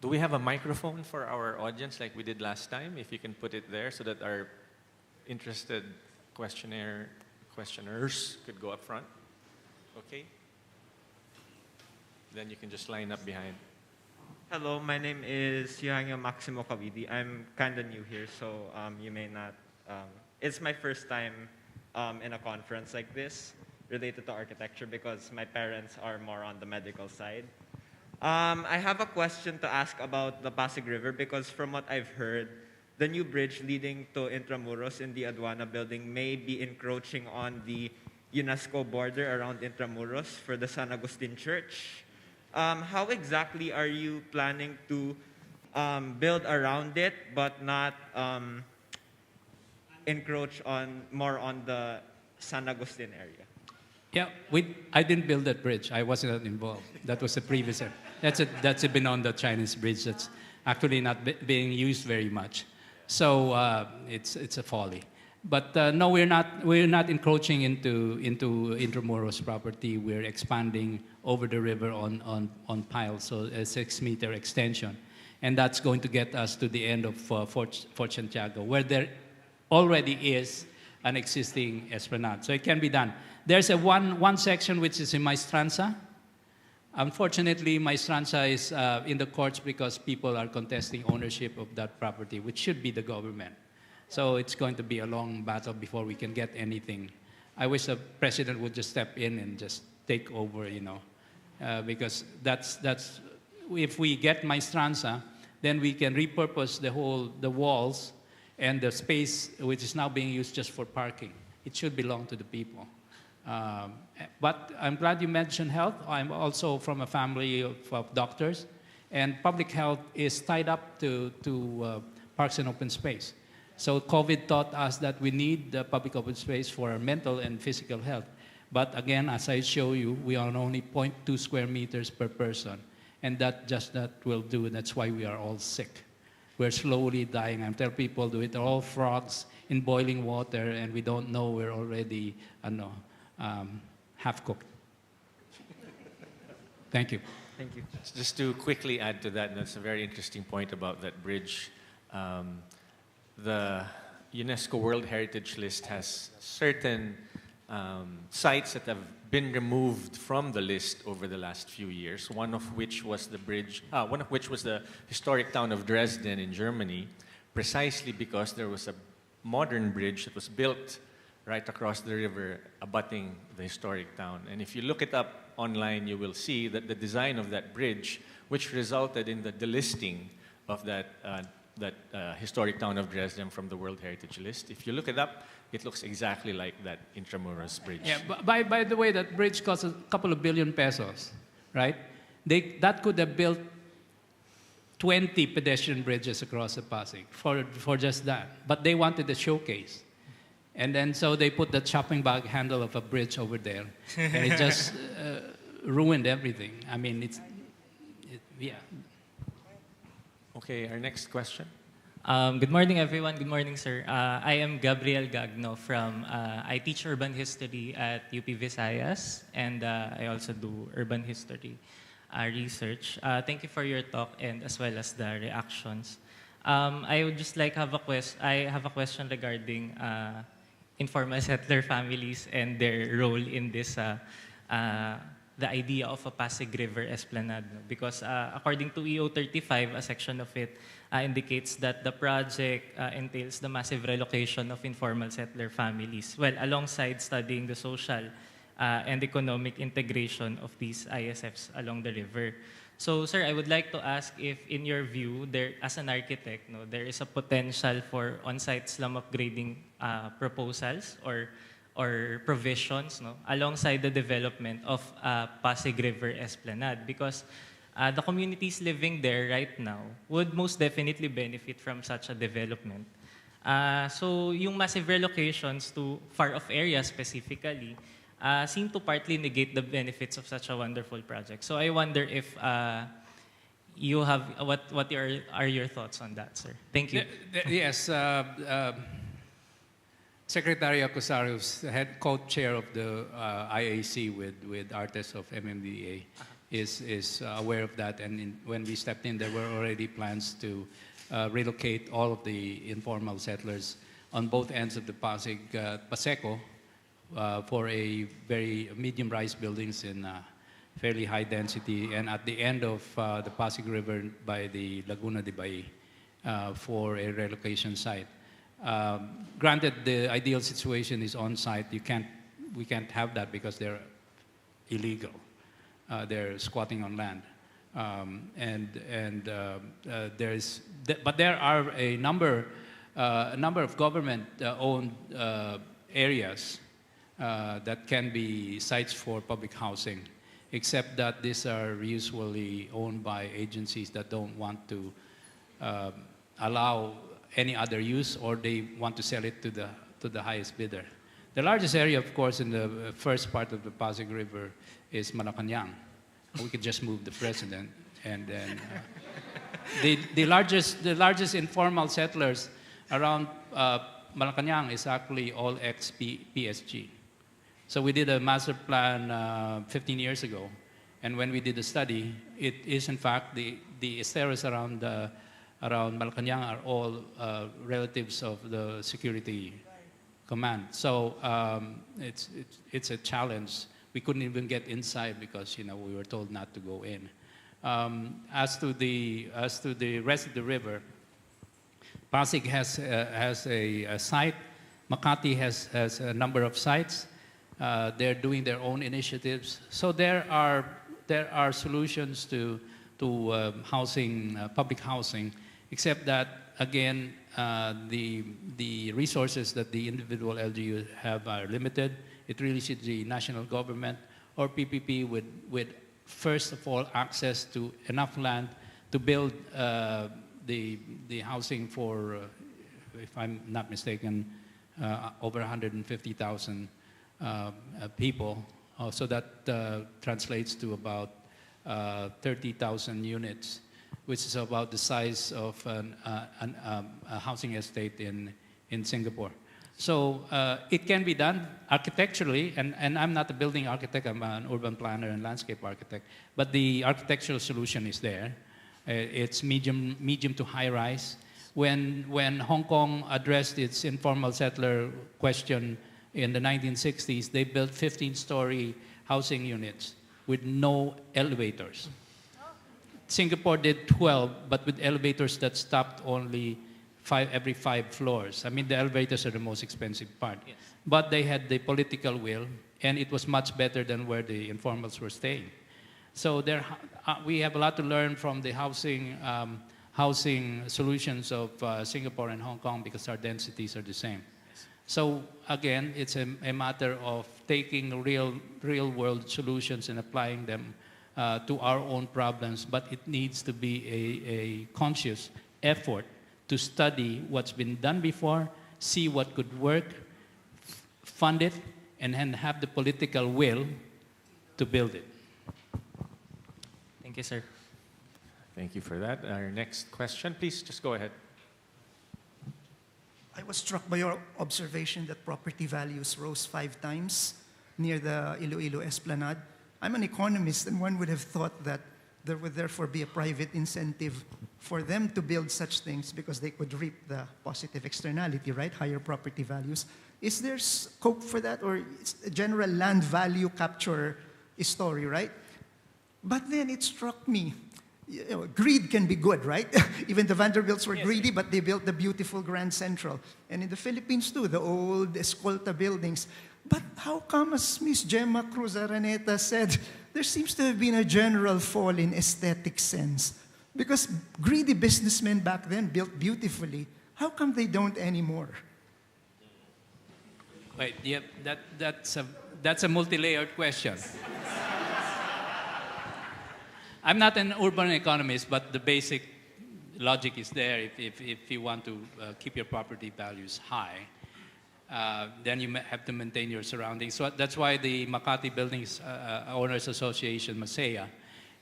Do we have a microphone for our audience like we did last time? If you can put it there so that our interested questioners could go up front. Okay. Then you can just line up behind. Hello, my name is Yohangyo Maximo Kawidi. I'm kind of new here, so you may not. It's my first time in a conference like this related to architecture because my parents are more on the medical side. I have a question to ask about the Pasig River because from what I've heard, the new bridge leading to Intramuros in the Aduana building may be encroaching on the UNESCO border around Intramuros for the San Agustin Church. How exactly are you planning to build around it but not encroach more on the San Agustin area? Yeah, I didn't build that bridge. I wasn't involved. That was the previous. That's been on the Chinese bridge. That's actually not being used very much. So it's a folly. But no, we're not encroaching into Intramuros property. We're expanding over the river on piles, so a 6-meter extension, and that's going to get us to the end of Fort Santiago, where there already is an existing esplanade. So it can be done. There's one section which is in Maestranza. Unfortunately, Maestranza is in the courts because people are contesting ownership of that property, which should be the government. So it's going to be a long battle before we can get anything. I wish the president would just step in and just take over, you know, because that's if we get Maestranza, then we can repurpose the walls and the space which is now being used just for parking. It should belong to the people. But I'm glad you mentioned health. I'm also from a family of doctors, and public health is tied up to parks and open space. So COVID taught us that we need the public open space for our mental and physical health. But again, as I show you, we are on only 0.2 square meters per person, and that will do. That's why we are all sick. We're slowly dying. I tell people, we're all frogs in boiling water, and we don't know we're already half cooked. Thank you. Thank you. Just to quickly add to that, and that's a very interesting point about that bridge. The UNESCO World Heritage List has certain sites that have been removed from the list over the last few years. One of which was the historic town of Dresden in Germany, precisely because there was a modern bridge that was built right across the river abutting the historic town. And if you look it up online, you will see that the design of that bridge, which resulted in the delisting of that historic town of Dresden from the World Heritage List, if you look it up, it looks exactly like that Intramuros bridge. Yeah, by the way, that bridge costs a couple of billion pesos, right? That could have built 20 pedestrian bridges across the Pasig for just that. But they wanted a showcase. And then so they put the shopping bag handle of a bridge over there. And it just ruined everything. I mean, yeah. Okay, our next question. Good morning, everyone. Good morning, sir. I am Gabriel Gagno from, I teach urban history at UP Visayas, and I also do urban history research. Thank you for your talk and as well as the reactions. I would just like have a question regarding informal settler families and their role in this, the idea of a Pasig River esplanade. Because according to EO 35, a section of it indicates that the project entails the massive relocation of informal settler families, well, alongside studying the social and economic integration of these ISFs along the river. So, sir, I would like to ask if, in your view, as an architect, there is a potential for on-site slum upgrading proposals or provisions alongside the development of Pasig River Esplanade, because the communities living there right now would most definitely benefit from such a development. So yung massive relocations to far-off areas specifically, seem to partly negate the benefits of such a wonderful project. So I wonder if you have, what are your thoughts on that, sir? Thank you. Yes, Secretary Alcazaren, who's the head co-chair of the IAC with artists of MMDA, is aware of that. And when we stepped in, there were already plans to relocate all of the informal settlers on both ends of the Pasig Paseco for a very medium-rise buildings in fairly high density, and at the end of the Pasig River by the Laguna de Bai for a relocation site. Granted, the ideal situation is on-site. We can't have that because they're illegal. They're squatting on land, but there are a number of government-owned areas that can be sites for public housing, except that these are usually owned by agencies that don't want to allow any other use, or they want to sell it to the highest bidder. The largest area, of course, in the first part of the Pasig River is Malacanang. We could just move the president, and then the largest informal settlers around Malacanang is actually all ex-PSG. So we did a master plan 15 years ago, and when we did the study, it is in fact the esteros around Malacanang are all relatives of the security command. So it's a challenge. We couldn't even get inside because we were told not to go in. As to the rest of the river, Pasig has a site. Makati has a number of sites. They're doing their own initiatives. So there are solutions to housing, public housing, except that again the resources that the individual LGU have are limited. It really should be national government or PPP with first of all access to enough land to build the housing for, if I'm not mistaken, over 150,000 people. So that translates to about 30,000 units, which is about the size of a housing estate in Singapore. So it can be done architecturally, and I'm not a building architect, I'm an urban planner and landscape architect, but the architectural solution is there. It's medium to high rise. When Hong Kong addressed its informal settler question in the 1960s, they built 15-story housing units with no elevators. Singapore did 12, but with elevators that stopped only every 5 floors. I mean, the elevators are the most expensive part. Yes. But they had the political will, and it was much better than where the informals were staying. So we have a lot to learn from the housing solutions of Singapore and Hong Kong because our densities are the same. Yes. So again, it's a matter of taking real-world solutions and applying them to our own problems, but it needs to be a conscious effort to study what's been done before, see what could work, fund it, and then have the political will to build it. Thank you, sir. Thank you for that. Our next question, please, just go ahead. I was struck by your observation that property values rose 5 times near the Iloilo Esplanade. I'm an economist, and one would have thought that there would therefore be a private incentive for them to build such things because they could reap the positive externality, right? Higher property values. Is there scope for that, or it's a general land value capture story, right? But then it struck me, greed can be good, right? Even the Vanderbilts were greedy, but they built the beautiful Grand Central. And in the Philippines too, the old Escolta buildings. But how come, as Ms. Gemma Cruz Araneta said, there seems to have been a general fall in aesthetic sense? Because greedy businessmen back then built beautifully. How come they don't anymore? Wait, yep, that's a multi-layered question. I'm not an urban economist, but the basic logic is there if you want to keep your property values high. then you have to maintain your surroundings. So that's why the Makati Buildings Owners Association, MASEA,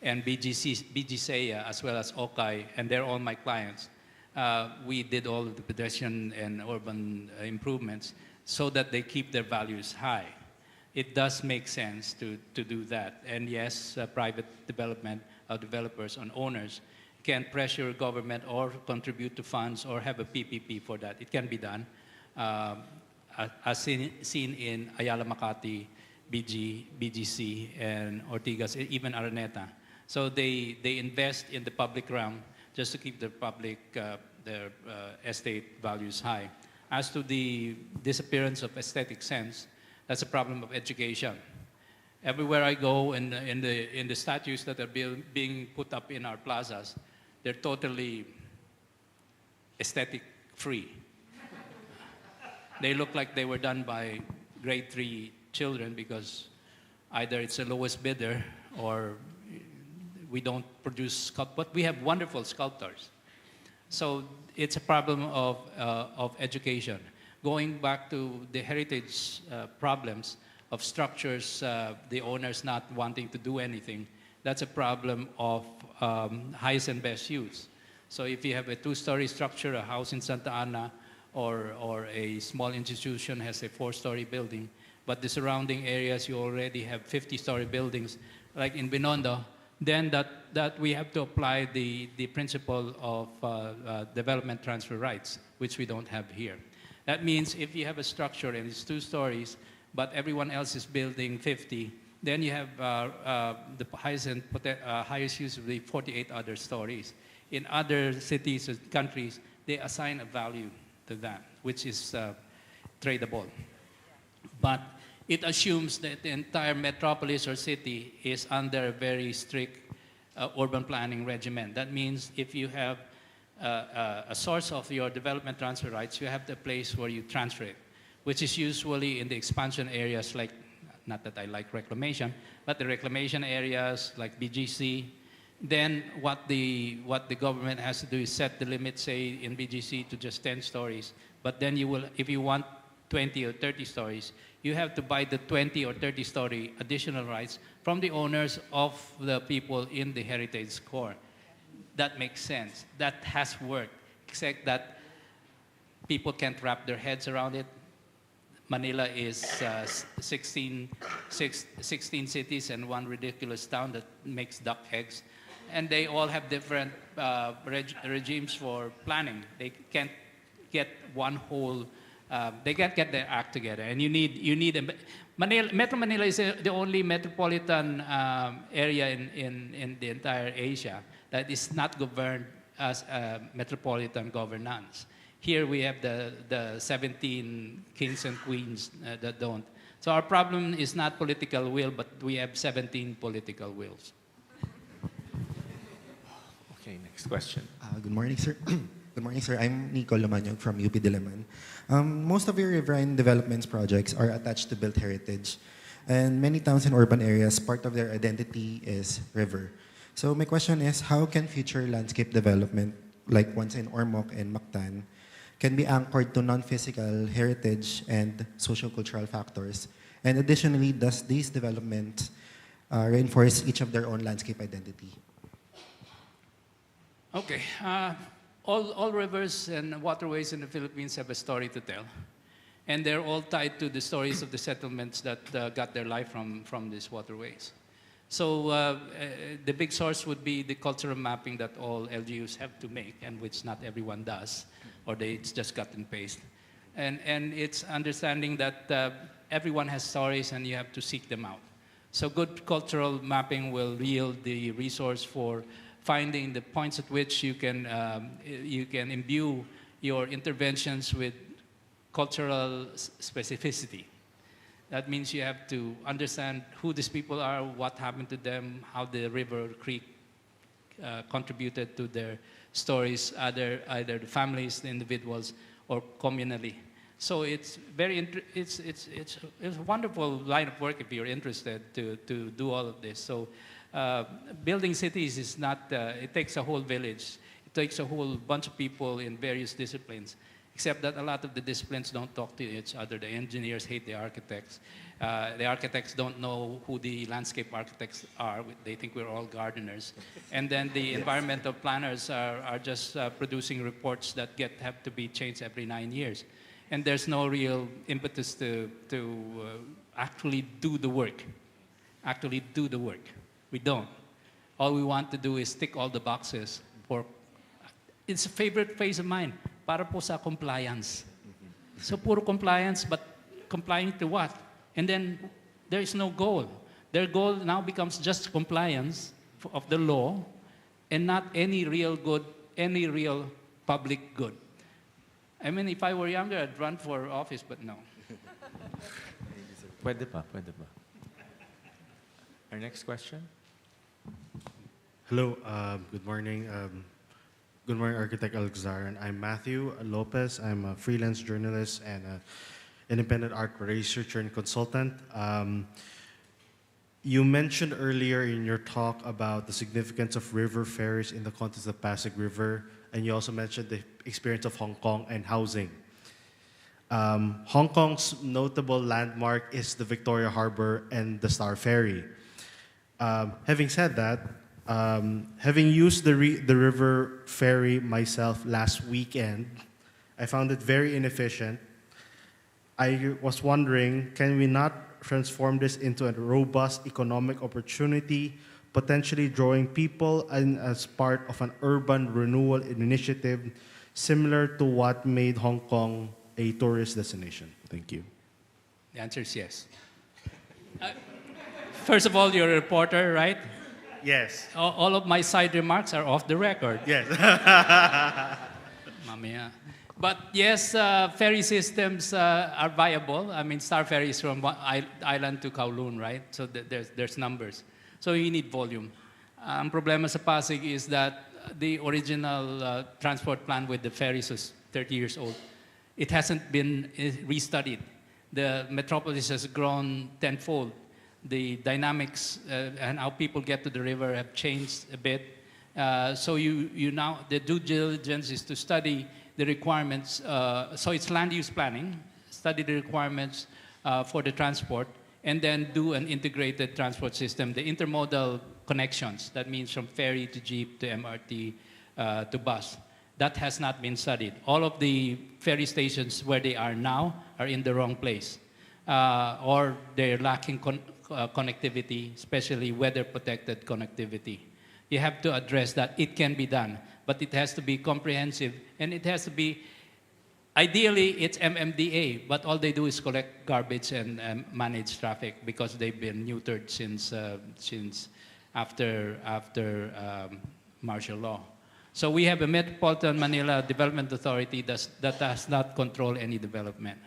and BGCEA, as well as OKAI, and they're all my clients. We did all of the pedestrian and urban improvements so that they keep their values high. It does make sense to do that. And yes, private development, developers and owners can pressure government or contribute to funds or have a PPP for that. It can be done, as seen in Ayala Makati, BGC, and Ortigas, even Araneta. So they invest in the public realm just to keep their public, their estate values high. As to the disappearance of aesthetic sense, that's a problem of education. Everywhere I go in the statues that are being put up in our plazas, they're totally aesthetic free. They look like they were done by grade 3 children because either it's the lowest bidder or we don't produce but we have wonderful sculptors. So it's a problem of education. Going back to the heritage problems of structures, the owners not wanting to do anything, that's a problem of highest and best use. So if you have a 2-story structure, a house in Santa Ana, or a small institution has a 4-story building, but the surrounding areas you already have 50-story buildings, like in Binondo, then that we have to apply the principle of development transfer rights, which we don't have here. That means if you have a structure and it's 2 stories, but everyone else is building 50, then you have the highest use of the 48 other stories. In other cities or countries, they assign a value to that, which is tradable. But it assumes that the entire metropolis or city is under a very strict urban planning regimen. That means if you have a source of your development transfer rights, you have the place where you transfer it, which is usually in the expansion areas like, not that I like reclamation, but the reclamation areas like BGC. Then what the government has to do is set the limit, say in BGC to just 10 stories. But then you will, if you want 20 or 30 stories, you have to buy the 20 or 30 story additional rights from the owners of the people in the heritage core. That makes sense. That has worked, except that people can't wrap their heads around it. Manila is 16 cities and one ridiculous town that makes duck eggs. And they all have different regimes for planning. They can't get one whole, they can't get their act together. And you need Metro Manila is the only metropolitan area in the entire Asia that is not governed as a metropolitan governance. Here we have the 17 kings and queens that don't. So our problem is not political will, but we have 17 political wills. Okay, next question. Good morning, sir. Good morning, sir. I'm Nico Lamanyog from UP Diliman. Most of your riverine developments projects are attached to built heritage. And many towns and urban areas, part of their identity is river. So my question is, how can future landscape development, like ones in Ormoc and Mactan, can be anchored to non-physical heritage and social-cultural factors? And additionally, does these developments reinforce each of their own landscape identity? Okay. All rivers and waterways in the Philippines have a story to tell. And they're all tied to the stories of the settlements that got their life from these waterways. So the big source would be the cultural mapping that all LGUs have to make, and which not everyone does, or it's just cut and paste. And it's understanding that everyone has stories and you have to seek them out. So good cultural mapping will yield the resource for finding the points at which you can imbue your interventions with cultural specificity. That means you have to understand who these people are, what happened to them, how the river or creek contributed to their stories, either the families, the individuals, or communally. So it's it's a wonderful line of work if you're interested to do all of this. So building cities is not, it takes a whole village. It takes a whole bunch of people in various disciplines. except that a lot of the disciplines don't talk to each other. The engineers hate the architects. The architects don't know who the landscape architects are. They think we're all gardeners. And then the environmental planners are just producing reports that have to be changed every 9 years. And there's no real impetus to actually do the work. Actually do the work. We don't. All we want to do is tick all the boxes for, it's a favorite phrase of mine, para po sa compliance. So puro compliance, but complying to what? And then there is no goal. Their goal now becomes just compliance of the law and not any real good, any real public good. I mean, if I were younger, I'd run for office, but no. Pwede pa, pwede pa. Our next question. Hello, good morning. Good morning, Architect Alcazaren. I'm Matthew Lopez. I'm a freelance journalist and an independent art researcher and consultant. You mentioned earlier in your talk about the significance of river ferries in the context of Pasig River, and you also mentioned the experience of Hong Kong and housing. Hong Kong's notable landmark is the Victoria Harbor and the Star Ferry. Having said that, having used the river ferry myself last weekend, I found it very inefficient. I was wondering, can we not transform this into a robust economic opportunity, potentially drawing people in as part of an urban renewal initiative similar to what made Hong Kong a tourist destination? Thank you. The answer is yes. First of all, you're a reporter, right? Yes. All of my side remarks are off the record. Yes. Mamaya. But yes, ferry systems are viable. I mean, Star Ferry is from one island to Kowloon, right? So there's numbers. So you need volume. Ang problema sa Pasig is that the original transport plan with the ferries was 30 years old. It hasn't been restudied. The metropolis has grown tenfold. The dynamics and how people get to the river have changed a bit. So you now, the due diligence is to study the requirements. So it's land use planning, study the requirements for the transport, and then do an integrated transport system, the intermodal connections. That means from ferry to jeep to MRT to bus. That has not been studied. All of the ferry stations where they are now are in the wrong place. Or they're lacking connectivity, especially weather-protected connectivity. You have to address that. It can be done, but it has to be comprehensive, and it has to be, ideally, it's MMDA, but all they do is collect garbage and manage traffic because they've been neutered since after martial law. So we have a Metropolitan Manila Development Authority that does not control any development.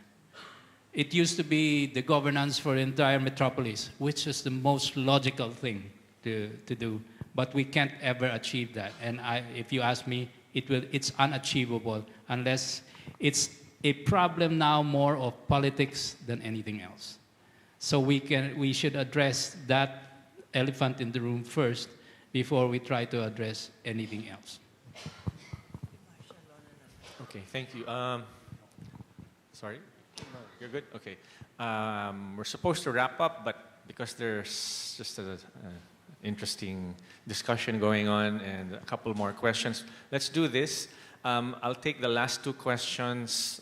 It used to be the governance for the entire metropolis, which is the most logical thing to do. But we can't ever achieve that. And if you ask me, it's unachievable unless it's a problem now more of politics than anything else. So we should address that elephant in the room first before we try to address anything else. Okay, thank you. Sorry? You're good? Okay. We're supposed to wrap up, but because there's just an interesting discussion going on and a couple more questions, let's do this. I'll take the last two questions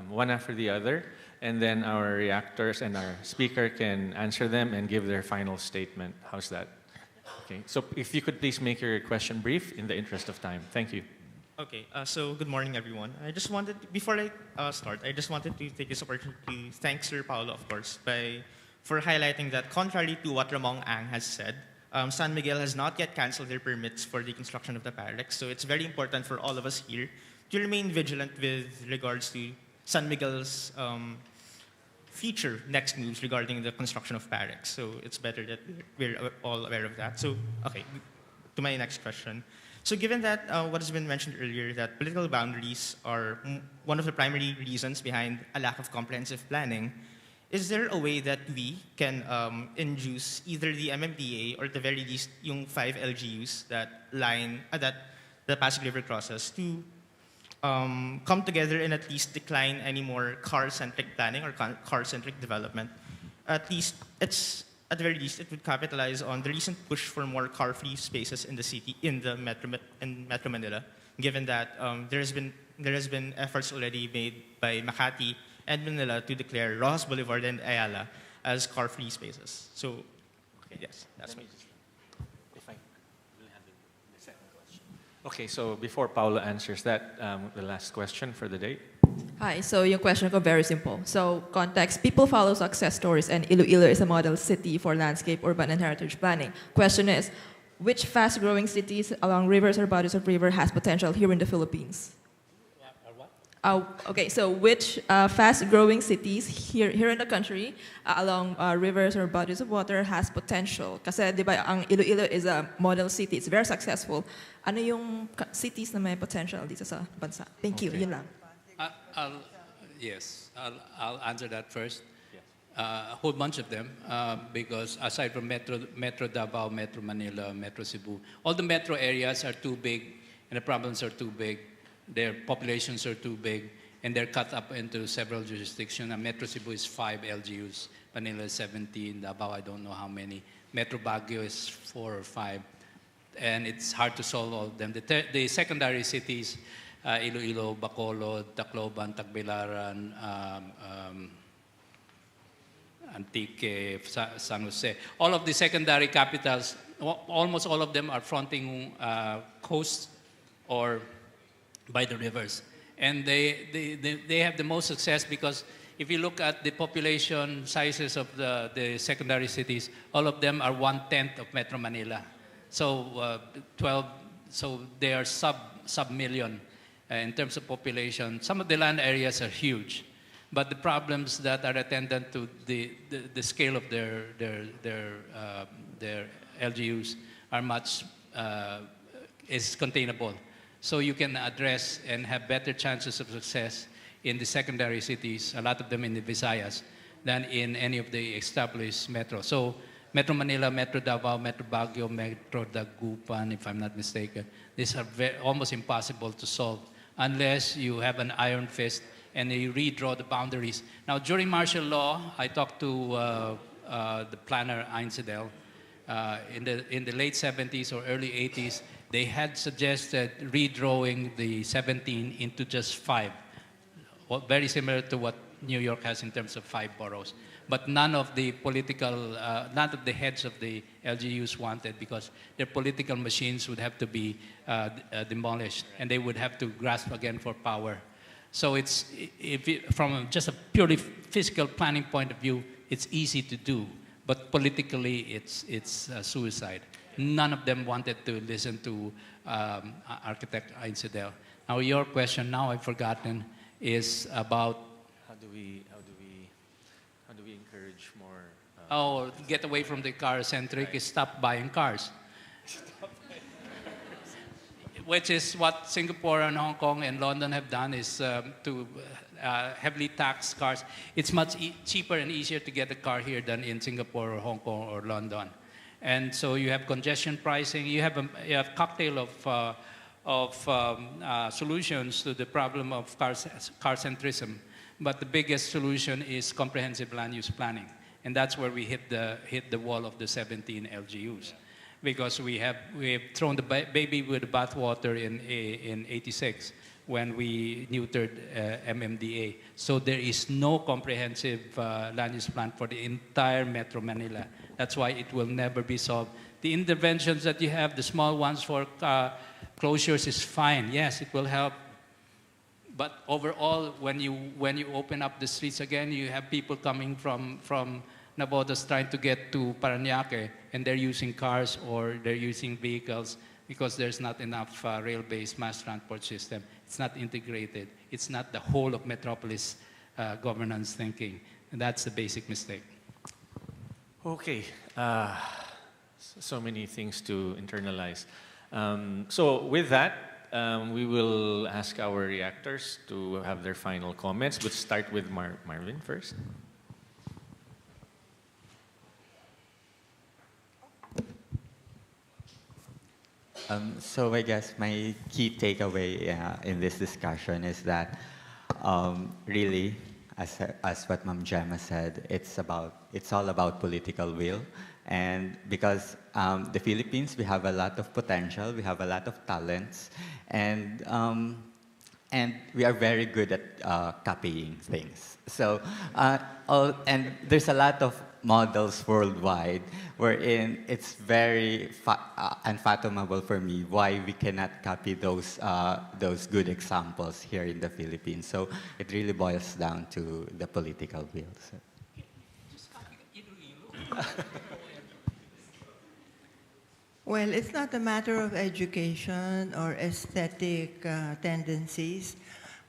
one after the other, and then our reactors and our speaker can answer them and give their final statement. How's that? Okay, so if you could please make your question brief in the interest of time. Thank you. Okay, so good morning, everyone. Before I start, I just wanted to take this opportunity to thank Sir Paolo, of course, for highlighting that contrary to what Ramon Ang has said, San Miguel has not yet canceled their permits for the construction of the Parex. So it's very important for all of us here to remain vigilant with regards to San Miguel's future next moves regarding the construction of Parex. So it's better that we're all aware of that. So, okay, to my next question. So given that what has been mentioned earlier, that political boundaries are one of the primary reasons behind a lack of comprehensive planning, is there a way that we can induce either the MMDA or at the very least yung 5 LGUs that line that the Pasig River crosses to come together and at least decline any more car-centric planning or car-centric development. At least, at the very least, it would capitalize on the recent push for more car-free spaces in the city, in Metro Manila, given that there has been efforts already made by Makati and Manila to declare Rojas Boulevard and Ayala as car-free spaces. So, okay, yes, that's me. If I will handle the second question. Okay, so before Paolo answers that, the last question for the day. Hi, so yung question ko very simple. So context, people follow success stories and Iloilo is a model city for landscape, urban, and heritage planning. Question is, which fast-growing cities along rivers or bodies of river has potential here in the Philippines? Okay, so which fast-growing cities here in the country along rivers or bodies of water has potential? Kasi di ba ang Iloilo is a model city, it's very successful. Ano yung cities na may potential dito sa bansa? Thank you, yun lang. I'll answer that first. A whole bunch of them, because aside from Metro Davao, Metro Manila, Metro Cebu, all the metro areas are too big, and the problems are too big. Their populations are too big, and they're cut up into several jurisdictions. And Metro Cebu is 5 LGUs, Manila is 17, Davao I don't know how many, Metro Baguio is 4 or 5, and it's hard to solve all of them. The secondary cities, Iloilo, Bacolod, Tacloban, Tagbilaran, Antique, San Jose. All of the secondary capitals, almost all of them are fronting coast or by the rivers. And they have the most success because if you look at the population sizes of the secondary cities, all of them are 1/10 of Metro Manila. So so they are sub-million in terms of population. Some of the land areas are huge, but the problems that are attendant to the scale of their LGUs are much is containable. So you can address and have better chances of success in the secondary cities, a lot of them in the Visayas, than in any of the established metro. So Metro Manila, Metro Davao, Metro Baguio, Metro Dagupan, if I'm not mistaken, these are almost impossible to solve unless you have an iron fist and you redraw the boundaries. Now, during martial law, I talked to the planner Einsedel. In the late 70s or early 80s, they had suggested redrawing the 17 into just 5, very similar to what New York has in terms of 5 boroughs. But none of the none of the heads of the LGUs wanted because their political machines would have to be demolished and they would have to grasp again for power. So from just a purely physical planning point of view, it's easy to do, but politically it's suicide. None of them wanted to listen to architect Einsedel. Now your question, now I've forgotten, is about how do we encourage more? Get away from the car-centric, right. Stop buying cars. Which is what Singapore and Hong Kong and London have done, is to heavily tax cars. It's much cheaper and easier to get a car here than in Singapore or Hong Kong or London. And so you have congestion pricing. You have a cocktail of solutions to the problem of car-centrism. But the biggest solution is comprehensive land use planning. And that's where we hit the wall of the 17 LGUs. Because we have thrown the baby with the bathwater in 86 when we neutered MMDA. So there is no comprehensive land use plan for the entire Metro Manila. That's why it will never be solved. The interventions that you have, the small ones for closures is fine. Yes, it will help. But overall, when you open up the streets again, you have people coming from Navotas trying to get to Parañaque, and they're using cars or they're using vehicles because there's not enough rail-based mass transport system. It's not integrated. It's not the whole of metropolis governance thinking. And that's the basic mistake. Okay, so many things to internalize. So with that, we will ask our reactors to have their final comments. We'll start with Marvin first. So I guess my key takeaway in this discussion is that really, as what Ma'am Gemma said, it's all about political will. And because the Philippines, we have a lot of potential, we have a lot of talents, and we are very good at copying things. So, and there's a lot of models worldwide wherein it's very unfathomable for me why we cannot copy those good examples here in the Philippines. So it really boils down to the political will. So. Well, it's not a matter of education or aesthetic tendencies.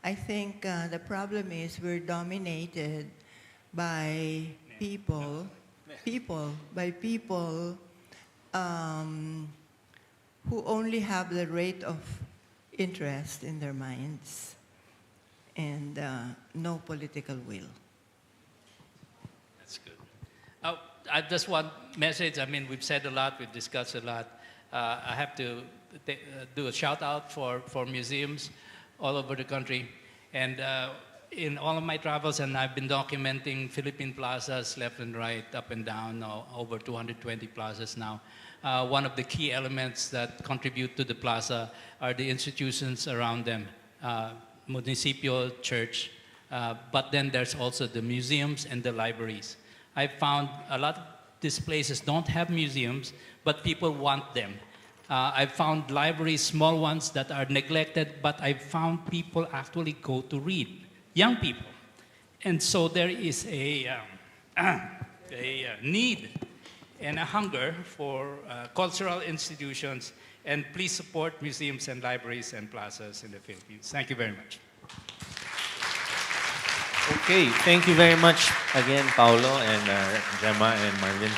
I think the problem is we're dominated by people who only have the rate of interest in their minds and no political will. That's good. I just want message. I mean, we've said a lot, we've discussed a lot. I have to do a shout out for museums all over the country. And in all of my travels, and I've been documenting Philippine plazas left and right, up and down, over 220 plazas now. One of the key elements that contribute to the plaza are the institutions around them, municipal, church, but then there's also the museums and the libraries. I found a lot of these places don't have museums, but people want them. I've found libraries, small ones that are neglected, but I've found people actually go to read, young people. And so there is a need and a hunger for cultural institutions, and please support museums and libraries and plazas in the Philippines. Thank you very much. Okay, thank you very much again, Paolo and Gemma and Marvin.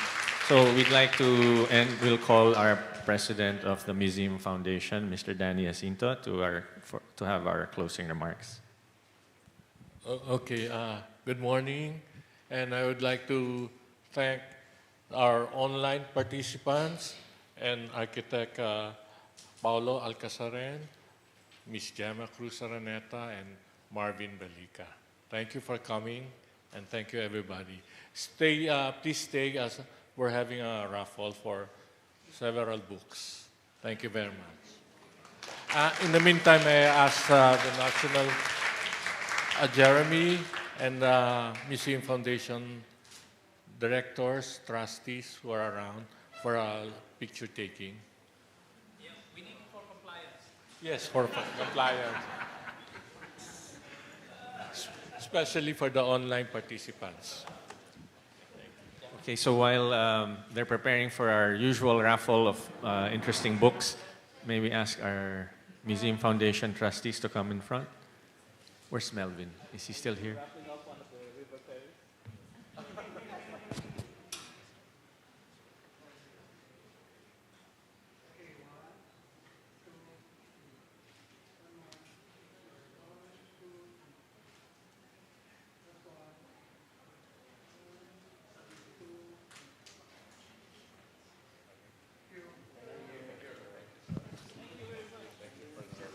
So we'd like to, and we'll call our president of the Museum Foundation, Mr. Danny Jacinto, to have our closing remarks. Okay, good morning, and I would like to thank our online participants and architect Paolo Alcazaren, Ms. Gemma Cruz Araneta, and Marvin Belica. Thank you for coming, and thank you everybody. Please stay as we're having a raffle for several books. Thank you very much. In the meantime, I ask the National Jeremy and Museum Foundation directors, trustees who are around for a picture taking. Yeah, we need it for compliance. Yes, for compliance. Especially for the online participants. Okay, so while they're preparing for our usual raffle of interesting books, may we ask our Museum Foundation trustees to come in front? Where's Melvin? Is he still here?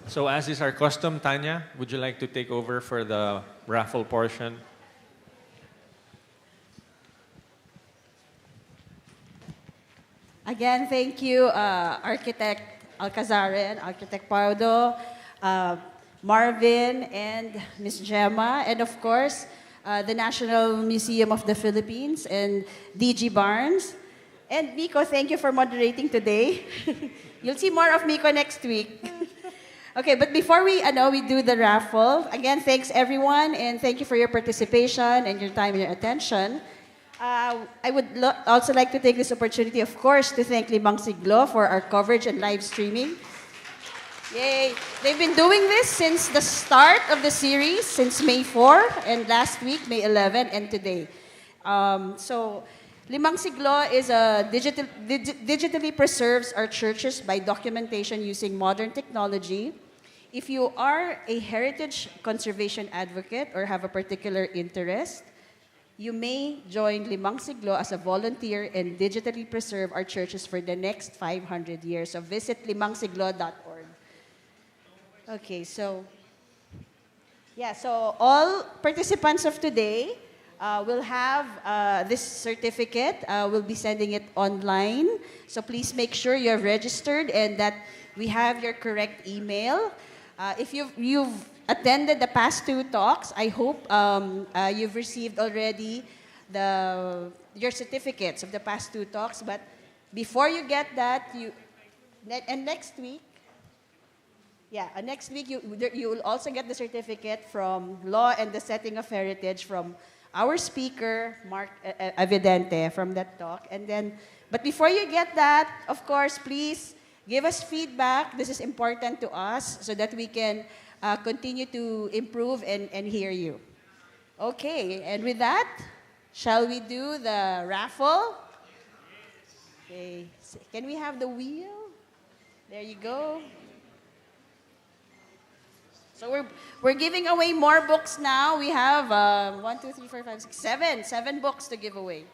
So as is our custom, Tanya, would you like to take over for the raffle portion? Again, thank you, Architect Alcazaren, Architect Pardo, Marvin, and Ms. Gemma, and of course, the National Museum of the Philippines and DG Barnes. And Miko, thank you for moderating today. You'll see more of Miko next week. Okay, but before we do the raffle, again, thanks everyone, and thank you for your participation and your time and your attention. I would also like to take this opportunity, of course, to thank Limang Siglo for our coverage and live streaming. Yay! They've been doing this since the start of the series, since May 4, and last week, May 11, and today. So, Limang Siglo is digitally preserves our churches by documentation using modern technology. If you are a heritage conservation advocate or have a particular interest, you may join Limang Siglo as a volunteer and digitally preserve our churches for the next 500 years. So visit limangsiglo.org. Okay, so so all participants of today will have this certificate. We'll be sending it online. So please make sure you're registered and that we have your correct email. If you've attended the past 2 talks, I hope you've received already your certificates of the past 2 talks. But before you get that, next week, next week you will also get the certificate from Law and the Setting of Heritage from our speaker, Mark Evidente, from that talk. But before you get that, of course, please give us feedback. This is important to us so that we can continue to improve and hear you. Okay, and with that, shall we do the raffle? Okay, can we have the wheel? There you go. So we're giving away more books now. We have 1, 2, 3, 4, 5, 6, 7 books to give away.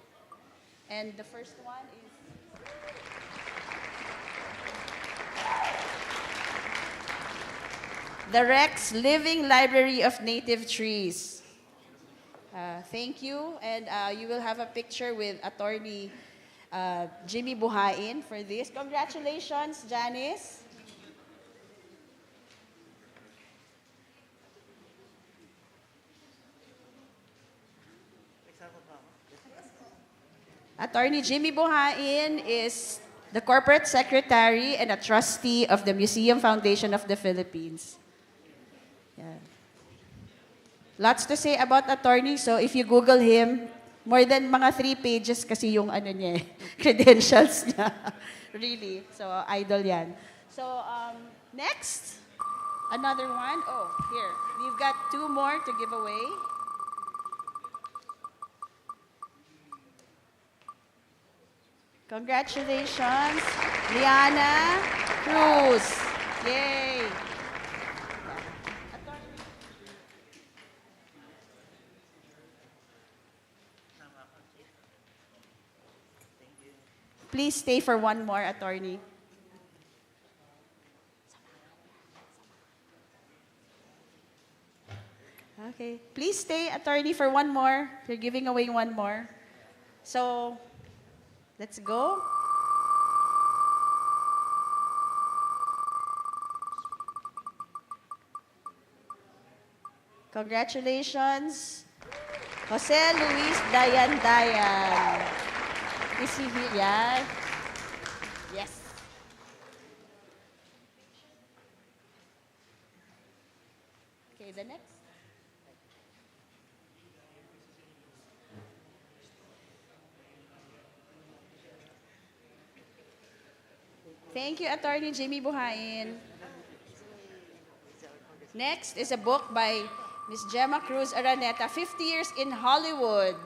And the first one is The Rex Living Library of Native Trees. Thank you. And you will have a picture with Attorney Jimmy Buhain for this. Congratulations, Janice. Attorney Jimmy Buhain is the Corporate Secretary and a trustee of the Museum Foundation of the Philippines. Yeah. Lots to say about attorney, so if you Google him, more than mga 3 pages kasi yung niya, credentials niya. Really. So, idol yan. So, next, another one. Oh, here. We've got 2 more to give away. Congratulations, Liana Cruz. Yay. Please stay for one more, attorney. Okay. Please stay, attorney, for one more. You're giving away one more. So, let's go. Congratulations, Jose Luis Dayan. Is he here? Yeah. Yes. Okay, the next. Thank you, Attorney Jimmy Buhain. Next is a book by Ms. Gemma Cruz Araneta, 50 Years in Hollywood.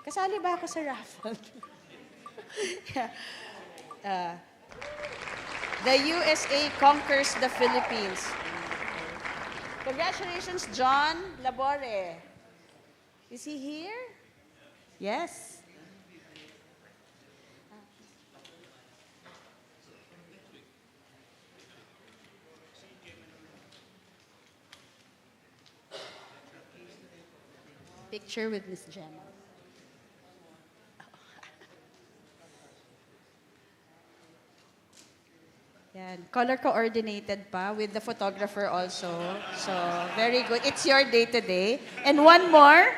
Kasali ba ako sa raffle? Yeah. The USA Conquers the Philippines. Congratulations, John Labore. Is he here? Yes. Picture with Miss Gemma. Yan. Color coordinated pa with the photographer also. So, very good. It's your day today. And one more.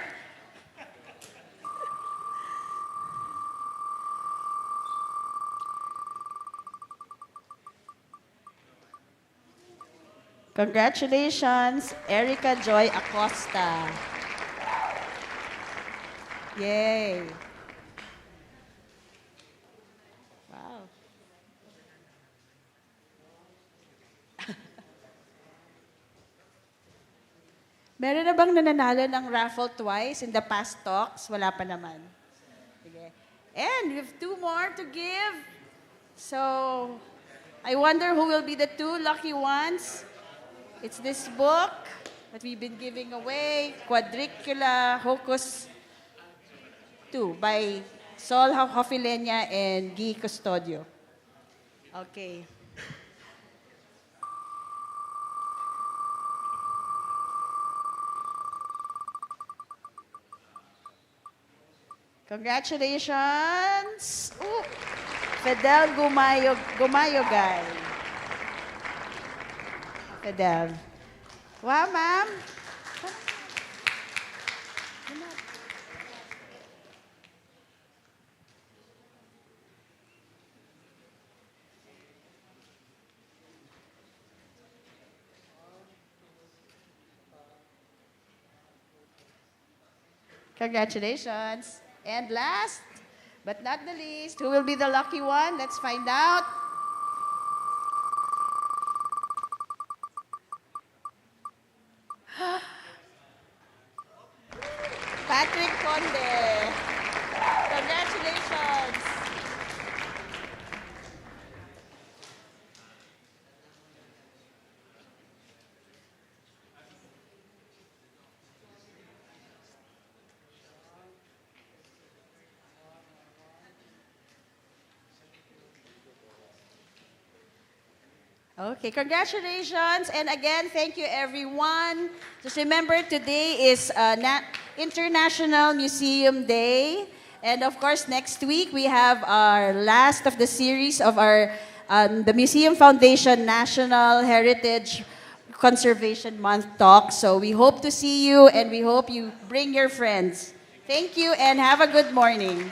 Congratulations, Erica Joy Acosta. Yay. Wow. Meron na bang nananalo ng raffle twice in the past talks? Wala pa naman. Sige. And we have 2 more to give. So, I wonder who will be the 2 lucky ones. It's this book that we've been giving away, Quadricula Hocus 2 by Sol Hofilenya and Guy Custodio. Okay. Congratulations! Ooh. Fidel Gumayogay. Fidel. Wow, ma'am. Congratulations. And last, but not the least, who will be the lucky one? Let's find out. Patrick Conde. Congratulations. Okay, congratulations. And again, thank you, everyone. Just remember, today is International Museum Day. And of course, next week, we have our last of the series of our the Museum Foundation National Heritage Conservation Month talk. So we hope to see you, and we hope you bring your friends. Thank you, and have a good morning.